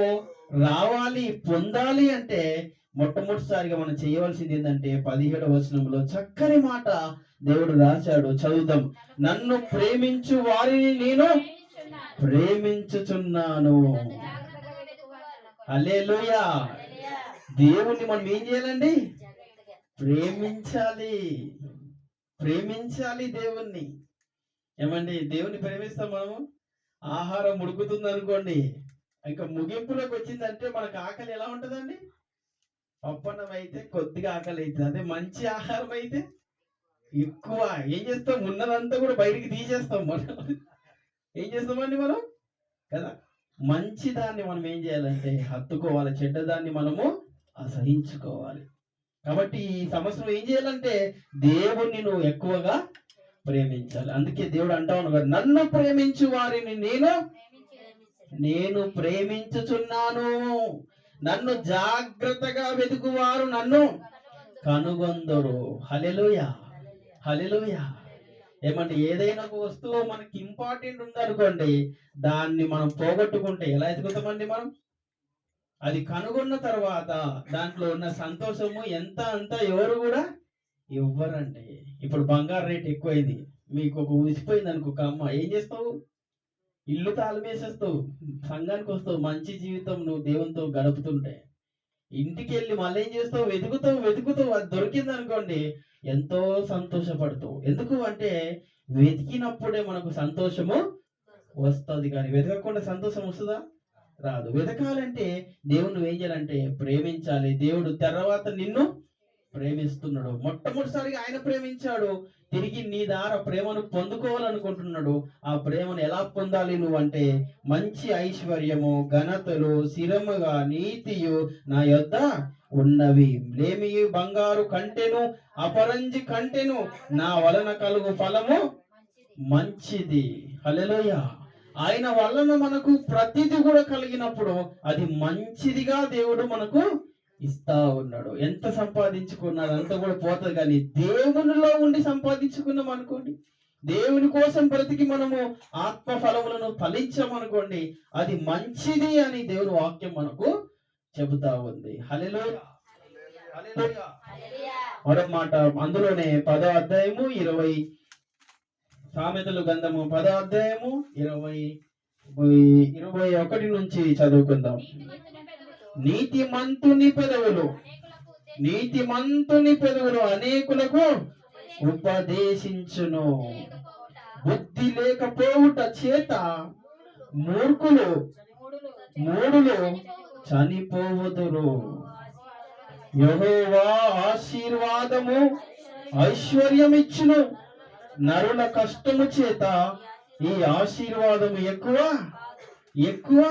Speaker 1: రావాలి, పొందాలి అంటే మొట్టమొదటిసారిగా మనం చేయవలసింది ఏంటంటే 17వ వచనంలో చక్కని మాట దేవుడు రాశాడు. చదువుదాం. నన్ను ప్రేమించు వారిని నేను ప్రేమించుచున్నాను. హల్లెలూయా. దేవుణ్ణి మనం ఏం చేయాలండి? ప్రేమించాలి, ప్రేమించాలి దేవుణ్ణి. ఏమండి, దేవుని ప్రేమిస్తాం మనము. ఆహారం ఉడుకుతుంది అనుకోండి, ఇంకా ముగింపులోకి వచ్చిందంటే మనకు ఆకలి ఎలా ఉంటుందండి? పప్పన్నం అయితే కొద్దిగా ఆకలి అవుతుంది, అదే మంచి ఆహారం అయితే ఎక్కువ. ఏం చేస్తాం? ఉన్నదంతా కూడా బయటికి తీసేస్తాం. మనం ఏం చేస్తామండి మనం కదా? మంచి దాన్ని మనం ఏం చేయాలంటే హత్తుకోవాలి, చెడ్డదాన్ని మనము అసహించుకోవాలి. కాబట్టి ఈ సంవత్సరం ఏం చేయాలంటే దేవుణ్ణి నువ్వు ఎక్కువగా ప్రేమించాలి. అందుకే దేవుడు అంటా ఉన్నాడు, నన్ను ప్రేమించు వారిని నేను ప్రేమించుచున్నాను. నన్ను జాగ్రత్తగా వెతుకువారు నన్ను కనుగొందరు. హల్లెలూయా, హల్లెలూయా. ఏమంటే ఏదైనా ఒక వస్తువు మనకి ఇంపార్టెంట్ ఉందనుకోండి, దాన్ని మనం పోగొట్టుకుంటే ఎలా ఎదుగుతామండి మనం? అది కనుగొన్న తర్వాత దాంట్లో ఉన్న సంతోషము ఎంత అంతా ఎవరు కూడా ఇవ్వరండి. ఇప్పుడు బంగారు రేట్ ఎక్కువైంది, మీకు ఒక ఊసిపోయింది అనుకో, ఒక అమ్మ ఏం చేస్తావు? ఇల్లు తాళమేసేస్తావు, సంఘానికి వస్తావు, మంచి జీవితం నువ్వు దేవునితో గడుపుతుంటే ఇంటికి వెళ్ళి మళ్ళీ ఏం చేస్తావు? వెతుకుతావు, అది దొరికింది అనుకోండి ఎంతో సంతోషపడతావు. ఎందుకు అంటే వెతికినప్పుడే మనకు సంతోషము వస్తుంది, కానీ వెతకకుండా సంతోషం వస్తుందా? రాదు. వెతకాలంటే దేవుడు ఏం చేయాలంటే ప్రేమించాలి. దేవుడు తర్వాత నిన్ను ప్రేమిస్తున్నాడు. మొట్టమొదటిసారిగా ఆయన ప్రేమించాడు, తిరిగి నీ ద్వారా ప్రేమను పొందుకోవాలనుకుంటున్నాడు. ఆ ప్రేమను ఎలా పొందాలి నువ్వు అంటే మంచి ఐశ్వర్యము, ఘనతలు, స్థిరముగా నీతియు నా యొద్ద ఉన్నవి. లేమి బంగారు కంటెను, అపరంజి కంటెను నా వలన కలుగు ఫలము మంచిది. హల్లెలూయా. ఆయన వలన మనకు ప్రతిదీ కూడా కలిగినప్పుడు అది మంచిదిగా దేవుడు మనకు ఇస్తా ఉన్నాడు. ఎంత సంపాదించుకున్నాడు అంత కూడా పోతుంది, కానీ దేవునిలో ఉండి సంపాదించుకున్నాం అనుకోండి, దేవుని కోసం బ్రతికి మనము ఆత్మ ఫలములను ఫలించామనుకోండి, అది మంచిది అని దేవుని వాక్యం మనకు చెబుతా ఉంది. హల్లెలూయా, హల్లెలూయా. మరో మాట అందులోనే 10వ అధ్యాయము 20 సామెతలు గ్రంథము 10వ అధ్యాయము 21 నుంచి చదువుకుందాం. నీతిమంతుని పెదవులు అనేకులకు ఉపదేశించును, బుద్ధి లేకపోవుట చేత మూర్ఖులు చనిపోవుదురు. యెహోవా ఆశీర్వాదము ఐశ్వర్యమిచ్చును, నరుల కష్టము చేత ఈ ఆశీర్వాదము ఎక్కువ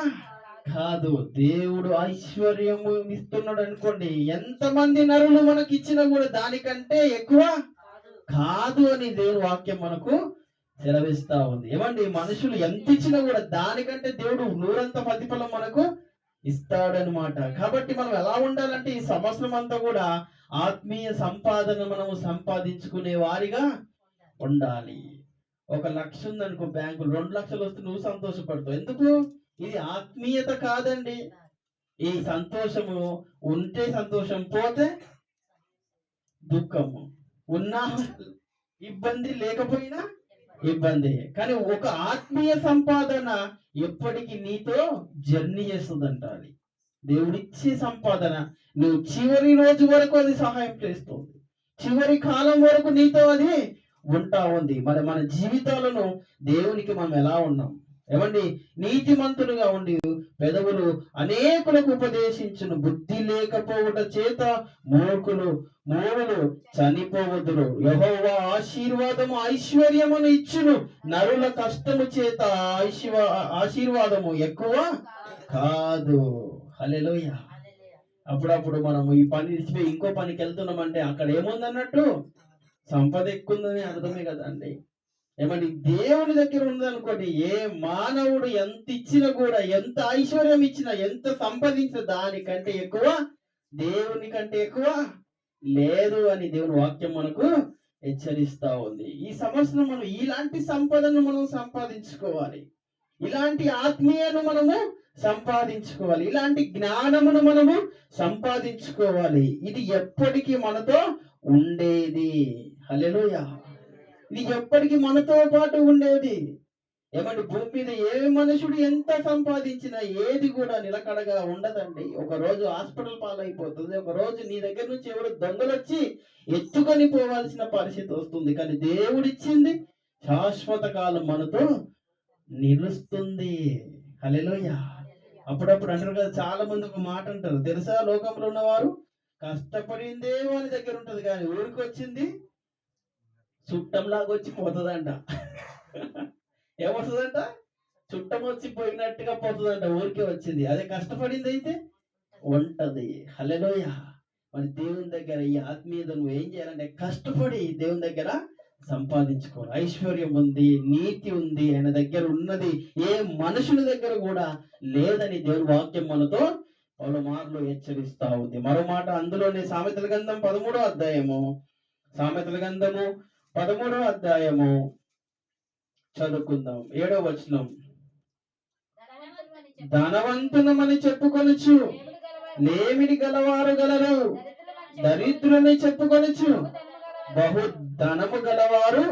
Speaker 1: కాదు. దేవుడు ఐశ్వర్యము ఇస్తున్నాడు అనుకోండి, ఎంతమంది నరులు మనకి ఇచ్చినా కూడా దానికంటే ఎక్కువ కాదు అని దేవుని వాక్యం మనకు సెలవిస్తా ఉంది. ఏమండి, మనుషులు ఎంత ఇచ్చినా కూడా దానికంటే దేవుడు నూరంత ప్రతిఫలం మనకు ఇస్తాడనమాట. కాబట్టి మనం ఎలా ఉండాలంటే ఈ సంవత్సరం అంతా కూడా ఆత్మీయ సంపాదన మనము సంపాదించుకునే వారిగా ఉండాలి. 1 లక్ష ఉందనుకో బ్యాంకులు, 2 లక్షలు వస్తే నువ్వు సంతోషపడతావు. ఎందుకు? ఇది ఆత్మీయత కాదండి. ఈ సంతోషము ఉంటే సంతోషం, పోతే దుఃఖము, ఉన్నా ఇబ్బంది, లేకపోయినా ఇబ్బంది. కానీ ఒక ఆత్మీయ సంపాదన ఎప్పటికీ నీతో జర్నీ చేస్తుందంట. అది దేవుడిచ్చే సంపాదన. నువ్వు చివరి రోజు వరకు అది సహాయం చేస్తుంది, చివరి కాలం వరకు నీతో అది ఉంటా ఉంది. మరి మన జీవితాలను దేవునికి మనం ఎలా ఉన్నాం? ఏమండి, నీతిమంతులుగా ఉండి పెదవులు అనేకులకు ఉపదేశించును, బుద్ధి లేకపోవుట చేత మూర్ఖులు చనిపోవదురు. యెహోవా ఆశీర్వాదము ఐశ్వర్యమును ఇచ్చును, నరుల కష్టము చేత ఆశీర్వాదము ఎక్కువ కాదు. హల్లెలూయా. అప్పుడప్పుడు మనం ఈ పని ఇచ్చిపోయి ఇంకో పనికి వెళ్తున్నామంటే అక్కడ ఏముందన్నట్టు సంపద ఎక్కువ ఉందని అర్థమే కదండి. ఏమండి దేవుని దగ్గర ఉందనుకోండి, ఏ మానవుడు ఎంత ఇచ్చినా కూడా, ఎంత ఐశ్వర్యం ఇచ్చినా, ఎంత సంపాదించినా దానికంటే ఎక్కువ, దేవుని కంటే ఎక్కువ లేదు అని దేవుని వాక్యం మనకు హెచ్చరిస్తా ఉంది. ఈ సంవత్సరం మనం ఇలాంటి సంపదను మనం సంపాదించుకోవాలి, ఇలాంటి ఆత్మీయను మనము సంపాదించుకోవాలి, ఇలాంటి జ్ఞానమును మనము సంపాదించుకోవాలి. ఇది ఎప్పటికీ మనతో ఉండేది. హల్లెలూయా. ఇది ఎప్పటికీ మనతో పాటు ఉండేది. ఏమంటే భూమి మీద ఏ మనుషుడు ఎంత సంపాదించినా ఏది కూడా నిలకడగా ఉండదండి. ఒక రోజు హాస్పిటల్ పాలైపోతుంది, ఒక రోజు నీ దగ్గర నుంచి ఎవరు దొంగలు వచ్చి ఎత్తుకొని పోవాల్సిన పరిస్థితి వస్తుంది. కానీ దేవుడిచ్చింది శాశ్వత కాలం మనతో నిలుస్తుంది. హల్లెలూయా. అప్పుడప్పుడు అంటారు కదా, చాలా మంది ఒక మాట అంటారు తెలుసా, లోకంలో ఉన్నవారు కష్టపడిందే వాళ్ళ దగ్గర ఉంటది కానీ ఊరికి వచ్చింది చుట్టంలాగా వచ్చి పోతుందంట. ఏమొస్తుందంట? చుట్టం వచ్చి పోయినట్టుగా పోతుందంట, ఊరికే వచ్చింది. అదే కష్టపడింది అయితే ఉంటది. హల్లెలూయా. మరి దేవుని దగ్గర ఈ ఆత్మీయత నువ్వు ఏం చేయాలంటే కష్టపడి దేవుని దగ్గర సంపాదించుకోవాలి. ఐశ్వర్యం ఉంది, నీతి ఉంది, ఆయన దగ్గర ఉన్నది ఏ మనుషుని దగ్గర కూడా లేదని దేవుని వాక్యం మనతో పలుమార్లు హెచ్చరిస్తా ఉంది. మరో మాట అందులోనే సామెతల గ్రంథం 13వ అధ్యాయము, సామెతల గ్రంథము 13వ అధ్యాయము చదువుకుందాం. 7వ వచనం. ధనవంతునమని చెప్పుకొనుచు లేమిడి గలవారు గలరు, దరిద్రుని చెప్పుకొనుచు బహు ధనము గలవారు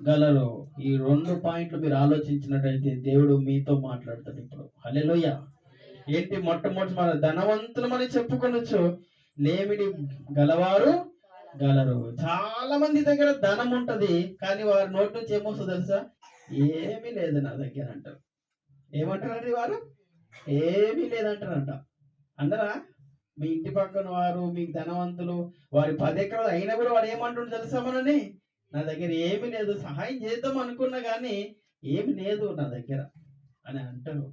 Speaker 1: గలరు. ఈ 2 పాయింట్లు మీరు ఆలోచించినట్టయితే దేవుడు మీతో మాట్లాడతాడు ఇప్పుడు. హల్లెలూయా. ఏంటి? మొట్టమొదటి మన ధనవంతులమని చెప్పుకొనొచ్చు, లేమిడి గలవారు గలరు. చాలా మంది దగ్గర ధనం ఉంటది కానీ వారి నోటి నుంచి ఏమొస్తుందో తెలుసా? ఏమీ లేదు నా దగ్గర అంటారు. ఏమంటారండి వారు? ఏమీ లేదంటారంట. అందరా మీ ఇంటి పక్కన వారు మీకు ధనవంతులు, వారి 10 ఎకరాలు అయినా కూడా వాడు ఏమంటుండ్రు తెలుసా మనని? నా దగ్గర ఏమీ లేదు, సహాయం చేద్దాం అనుకున్నా కానీ ఏమి లేదు నా దగ్గర అని అంటారు.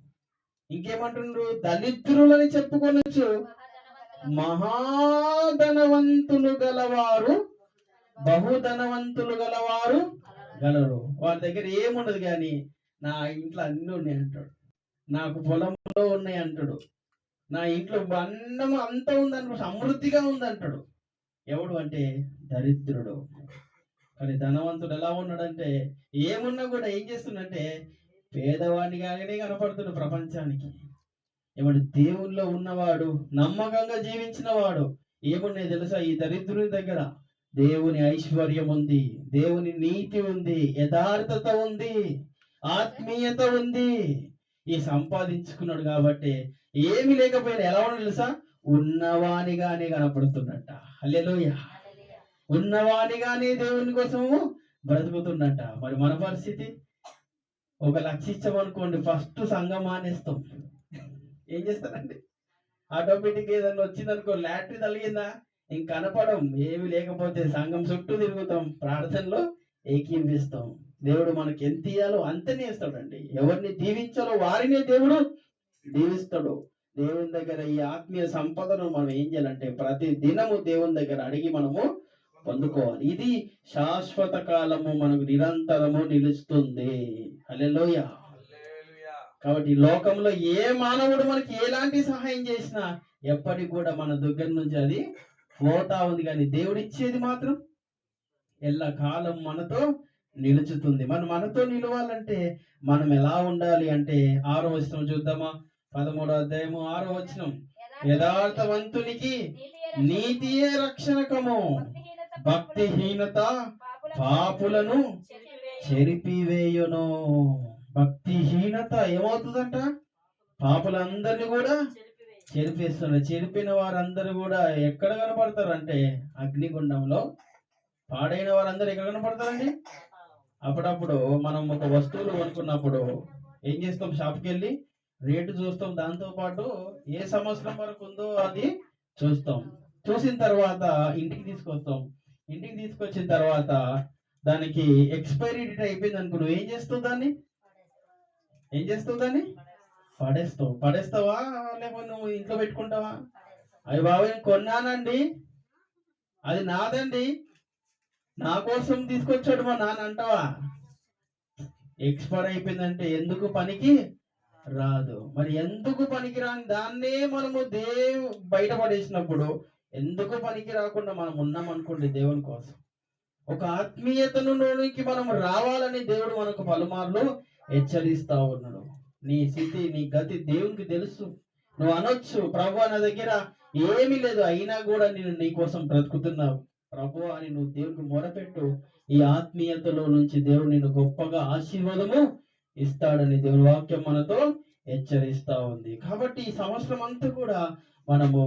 Speaker 1: ఇంకేమంటుండ్రు? దళిద్రులని చెప్పుకొనొచ్చు, మహాధనవంతులు గలవారు, బహుధనవంతులు గలవారు గలరు. వారి దగ్గర ఏముండదు కానీ నా ఇంట్లో అన్ని ఉన్నాయి అంటాడు, నాకు పొలంలో ఉన్నాయి అంటాడు, నా ఇంట్లో అన్నం అంతా ఉందంటాడు, సమృద్ధిగా ఉందంటాడు. ఎవడు అంటే దరిద్రుడు. కానీ ధనవంతుడు ఎలా ఉన్నాడంటే ఏమున్నా కూడా ఏం చేస్తుందంటే పేదవాడిగానే కనపడుతున్నాడు ప్రపంచానికి. ఏమంటే దేవుల్లో ఉన్నవాడు, నమ్మకంగా జీవించిన వాడు ఏమున్నాయి తెలుసా? ఈ దరిద్రుని దగ్గర దేవుని ఐశ్వర్యం ఉంది, దేవుని నీతి ఉంది, యథార్థత ఉంది, ఆత్మీయత ఉంది. ఈ సంపాదించుకున్నాడు కాబట్టి ఏమి లేకపోయినా ఎలా ఉన్నాడు తెలుసా? ఉన్నవానిగానే కనపడుతున్నట్ట. హల్లెలూయా. ఉన్నవానిగానే దేవుని కోసము బ్రతుకుతున్నట్ట. మరి మన పరిస్థితి? 1 లక్ష ఇచ్చామనుకోండి, ఫస్ట్ సంఘం మానేస్తాం. ఏం చేస్తారండి? ఆటోమేటిక్ ఏదన్నా వచ్చిందనుకో, లాటరీ తగిలిందా ఇంక కనపడం, ఏమి లేకపోతే సంఘం చుట్టూ తిరుగుతాం, ప్రార్థనలో ఏకీవిస్తాం. దేవుడు మనకి ఎంత ఇయ్యాలో అంతనే ఇస్తాడండి. ఎవరిని దీవించాలో వారినే దేవుడు దీవిస్తాడు. దేవుని దగ్గర ఈ ఆత్మీయ సంపదను మనం ఏం చేయాలంటే ప్రతి దినము దేవుని దగ్గర అడిగి మనము పొందుకోవాలి. ఇది శాశ్వత కాలము మనకు నిరంతరము నిలుస్తుంది. హల్లెలూయా. కాబట్టి ఈ లోకంలో ఏ మానవుడు మనకి ఎలాంటి సహాయం చేసినా ఎప్పటికి కూడా మన దగ్గర నుంచి అది పోతా ఉంది, కానీ దేవుడు ఇచ్చేది మాత్రం ఎల్ల కాలం మనతో నిలుచుతుంది. మనతో నిలవాలంటే మనం ఎలా ఉండాలి అంటే 6వ వచనం చూద్దామా? 13వ అధ్యాయము 6వ వచనం. యథార్థవంతునికి నీతియే రక్షణకము, భక్తిహీనత పాపులను చెరిపివేయును. భక్తిహీనత ఏమవుతుందంట? పాపులందరినీ కూడా చెరిపేస్తున్నారు. చెరిపిన వారందరూ కూడా ఎక్కడ కనపడతారు అంటే అగ్నిగుండంలో. పాడైన వారందరూ ఎక్కడ కనపడతారండి? అప్పుడప్పుడు మనం ఒక వస్తువులు కొనుక్కున్నప్పుడు ఏం చేస్తాం? షాప్కి వెళ్ళి రేటు చూస్తాం, దాంతో పాటు ఏ సంవత్సరం వరకు ఉందో అది చూస్తాం. చూసిన తర్వాత ఇంటికి తీసుకొస్తాం. ఇంటికి తీసుకొచ్చిన తర్వాత దానికి ఎక్స్పైరీ డేట్ అయిపోయింది అనుకో, నువ్వు ఏం చేస్తావు? దాన్ని పడేస్తావా లేకపోతే నువ్వు ఇంట్లో పెట్టుకుంటావా? అయ్యి బాబు నేను కొన్నానండి, అది నాదండి, నా కోసం తీసుకొచ్చాడు మా నాన్న అంటావా? ఎక్స్పైర్ అయిపోయిందంటే ఎందుకు పనికి రాదు. మరి ఎందుకు పనికి రాని దాన్నే మనము బయటపడేసినప్పుడు ఎందుకు పనికి రాకుండా మనం ఉన్నాం అనుకోండి దేవుని కోసం. ఒక ఆత్మీయతలోనికి మనం రావాలని దేవుడు మనకు పలుమార్లు హెచ్చరిస్తా ఉన్నాడు. నీ స్థితి నీ గతి దేవునికి తెలుసు. నువ్వు అనొచ్చు, ప్రభు నా దగ్గర ఏమీ లేదు, అయినా కూడా నేను నీ కోసం బ్రతుకుతున్నావు ప్రభు అని నువ్వు దేవునికి మొరపెట్టు. ఈ ఆత్మీయతలో నుంచి దేవుడు నిన్ను గొప్పగా ఆశీర్వాదము ఇస్తాడని దేవుని వాక్యం మనతో హెచ్చరిస్తా ఉంది. కాబట్టి ఈ సంవత్సరం అంతా కూడా మనము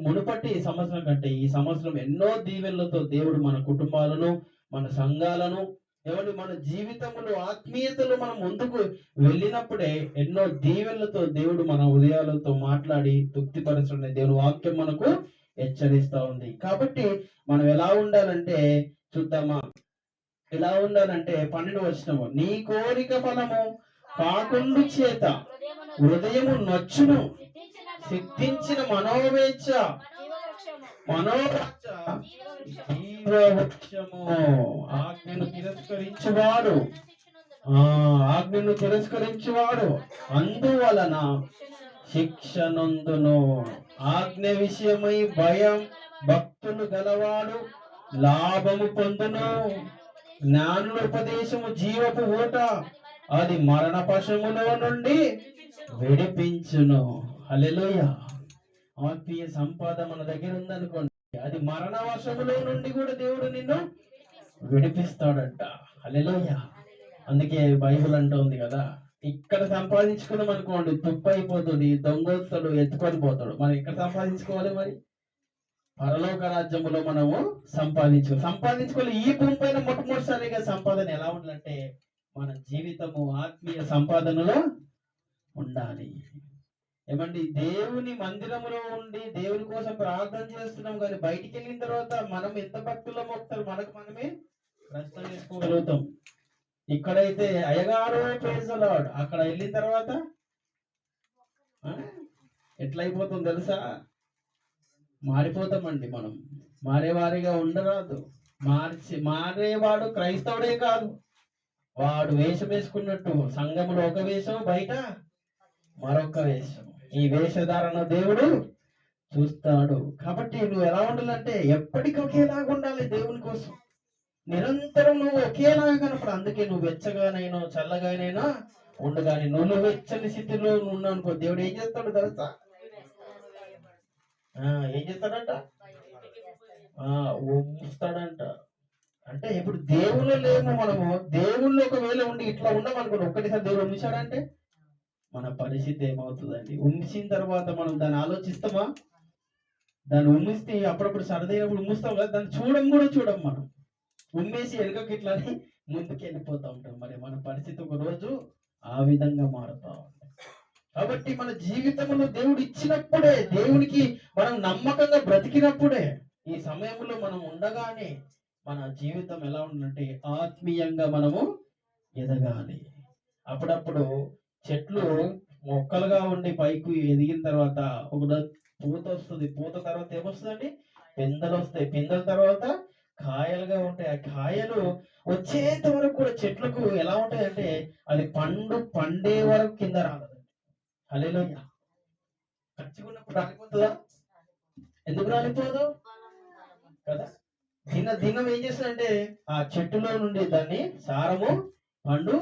Speaker 1: మునుపటి సంవత్సరం కంటే ఈ సంవత్సరం ఎన్నో దీవెనలతో దేవుడు మన కుటుంబాలను, మన సంఘాలను, ఎవరి మన జీవితంలో ఆత్మీయతలో మనం ముందుకు వెళ్ళినప్పుడే ఎన్నో దీవెనలతో దేవుడు మన హృదయాలతో మాట్లాడి తృప్తిపరచడం దేవుని వాక్యం మనకు హెచ్చరిస్తా ఉంది. కాబట్టి మనం ఎలా ఉండాలంటే చూద్దామా? ఎలా ఉండాలంటే 12వ వచనము, నీ కోరిక ఫలము కాకుండు చేత హృదయము నచ్చును, సిద్ధించిన మనోవేచ్ఛ జీవవృక్షము. ఆజ్ఞను తిరస్కరించువాడు అందువలన శిక్ష నొందును. ఆజ్ఞ విషయమై భయం భక్తులు గలవాడు లాభము పొందును. జ్ఞానుల ఉపదేశము జీవపు ఊట, అది మరణ పశములో నుండి విడిపించును. హల్లెలూయా. ఆత్మీయ సంపద మన దగ్గర ఉందనుకోండి, అది మరణ వశములో నుండి కూడా దేవుడు నిన్ను విడిపిస్తాడంట. హల్లెలూయా. అందుకే బైబిల్ అంటుంది కదా, ఇక్కడ సంపాదించుకున్నాం అనుకోండి తుప్పు అయిపోతుంది, దొంగోస్తాడు, ఎత్తుకొని పోతాడు. మనం ఇక్కడ సంపాదించుకోవాలి, మరి పరలోక రాజ్యములో మనము సంపాదించుకోవాలి. ఈ భూమి పైన మొట్టమొదటిసారిగా సంపాదన ఎలా ఉండాలంటే మన జీవితము ఆత్మీయ సంపాదనలో ఉండాలి. ఏమండి, దేవుని మందిరములో ఉండి దేవుని కోసం ప్రార్థన చేస్తున్నాం, కానీ బయటికి వెళ్ళిన తర్వాత మనం ఎంత భక్తుల్లో మొక్తారు మనకు మనమే ప్రశ్న చేసుకోగలుగుతాం. ఇక్కడైతే అయ్యగారు ప్రైజ్ ది లార్డ్, అక్కడ వెళ్ళిన తర్వాత ఎట్లయిపోతుంది తెలుసా? మారిపోతామండి. మనం మారేవారిగా ఉండరాదు. మారేవాడు క్రైస్తవుడే కాదు, వాడు వేషం వేసుకున్నట్టు సంఘములో ఒక వేషం, బయట మరొక వేషం. ఈ వేషధారణ దేవుడు చూస్తాడు. కాబట్టి నువ్వు ఎలా ఉండాలంటే ఎప్పటికీ ఒకేలాగా ఉండాలి దేవుని కోసం. నిరంతరం నువ్వు ఒకేలాగా కనపడు. అందుకే నువ్వు వెచ్చగానైనా చల్లగానైనా ఉండగాని నువ్వు వెచ్చని స్థితిలో ఉన్నావు అనుకో, దేవుడు ఏం చేస్తాడు తెలుసా? ఏం చేస్తాడంట? ఊస్తాడంట. అంటే ఇప్పుడు దేవుళ్ళు లేము, మనము దేవుళ్ళు ఒకవేళ ఉండి ఇట్లా ఉన్నామనుకోండి, ఒక్కటిసారి దేవుడు ఉంచాడంటే మన పరిస్థితి ఏమవుతుందండి? ఉంచిన తర్వాత మనం దాన్ని ఆలోచిస్తామా? దాన్ని ఉమ్మిస్తే అప్పుడప్పుడు సరదైనప్పుడు ఉమ్మిస్తాం కదా, దాన్ని చూడం మనం. ఉమ్మేసి వెనుకకి ఇట్లా ముందుకు వెళ్ళిపోతా ఉంటాం. మరి మన పరిస్థితి ఒక రోజు ఆ విధంగా మారుతా ఉంటాం. కాబట్టి మన జీవితంలో దేవుడు ఇచ్చినప్పుడే, దేవునికి మనం నమ్మకంగా బ్రతికినప్పుడే, ఈ సమయంలో మనం ఉండగానే మన జీవితం ఎలా ఉందంటే ఆత్మీయంగా మనము ఎదగాలి. అప్పుడప్పుడు చెట్లు మొక్కలుగా ఉండి పైకి ఎదిగిన తర్వాత ఒక పూత వస్తుంది. పూత తర్వాత ఏమొస్తుందండి? పిందెలు వస్తాయి. పిందెల తర్వాత కాయలుగా ఉంటాయి. ఆ కాయలు వచ్చేంత వరకు కూడా చెట్లకు ఎలా ఉంటాయంటే అది పండే వరకు కింద రాలదు. హల్లెలూయా. ఖర్చుకున్నప్పుడు రాలిపోతుందా? ఎందుకు రాలిపోదు కదా? దినం ఏం చేస్తుందంటే ఆ చెట్టులో నుండి దాన్ని సారము పండు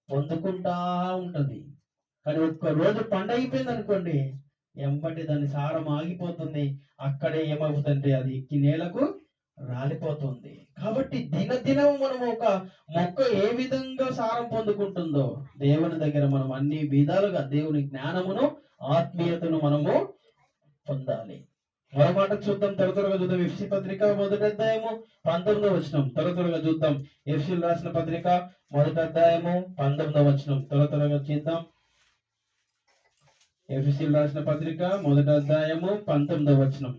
Speaker 1: పొందుకుంటా ఉంటది. కానీ ఒక్క రోజు పండు అయిపోయింది అనుకోండి, ఎంబటి దాని సారం ఆగిపోతుంది. అక్కడే ఏమవుతుందంటే అది నేలకు రాలిపోతుంది. కాబట్టి దినదినం మనం ఒక మొక్క ఏ విధంగా సారం పొందుకుంటుందో దేవుని దగ్గర మనం అన్ని విధాలుగా దేవుని జ్ఞానమును ఆత్మీయతను మనము పొందాలి. మరో మాట చూద్దాం, త్వరగా చూద్దాం. ఎఫ్సీ పత్రిక 1వ అధ్యాయము 19వ వచనం. త్వరగా చూద్దాం. ఎఫ్సీలు రాసిన పత్రిక 1వ అధ్యాయము 19వ వచనం. త్వరగా చూద్దాం. ఎఫ్సీలు రాసిన పత్రిక 1వ అధ్యాయము 19వ వచనం.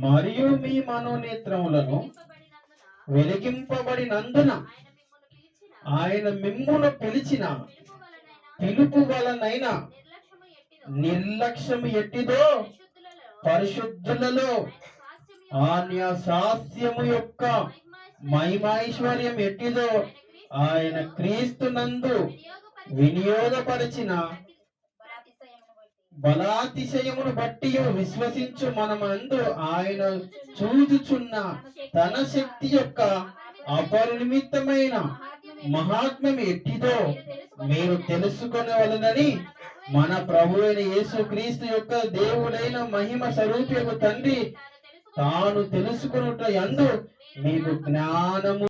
Speaker 1: మరియు మీ మనోనేత్రములను వెలిగింపబడినందున ఆయన మిమ్మును పిలిచిన పిలుపు వలనైనా నిర్లక్ష్యము ఎట్టిదో పరిశుద్ధులలో ఆయన సాస్యము యొక్క మహిమైశ్వర్యం ఎట్టిదో ఆయన క్రీస్తునందు వినియోగపరిచిన బలాతిశయమును బట్టి విశ్వసించు మనమందు ఆయన చూచుచున్న తన శక్తి యొక్క అపరిమితమైన మహాత్మ్యం ఎట్టిదో మీరు తెలుసుకొనవలనని మన ప్రభు అయిన యేసు క్రీస్తు యొక్క దేవుడైన మహిమ స్వరూపము తండ్రి తాను తెలుసుకొనుట యందు మీకు జ్ఞానము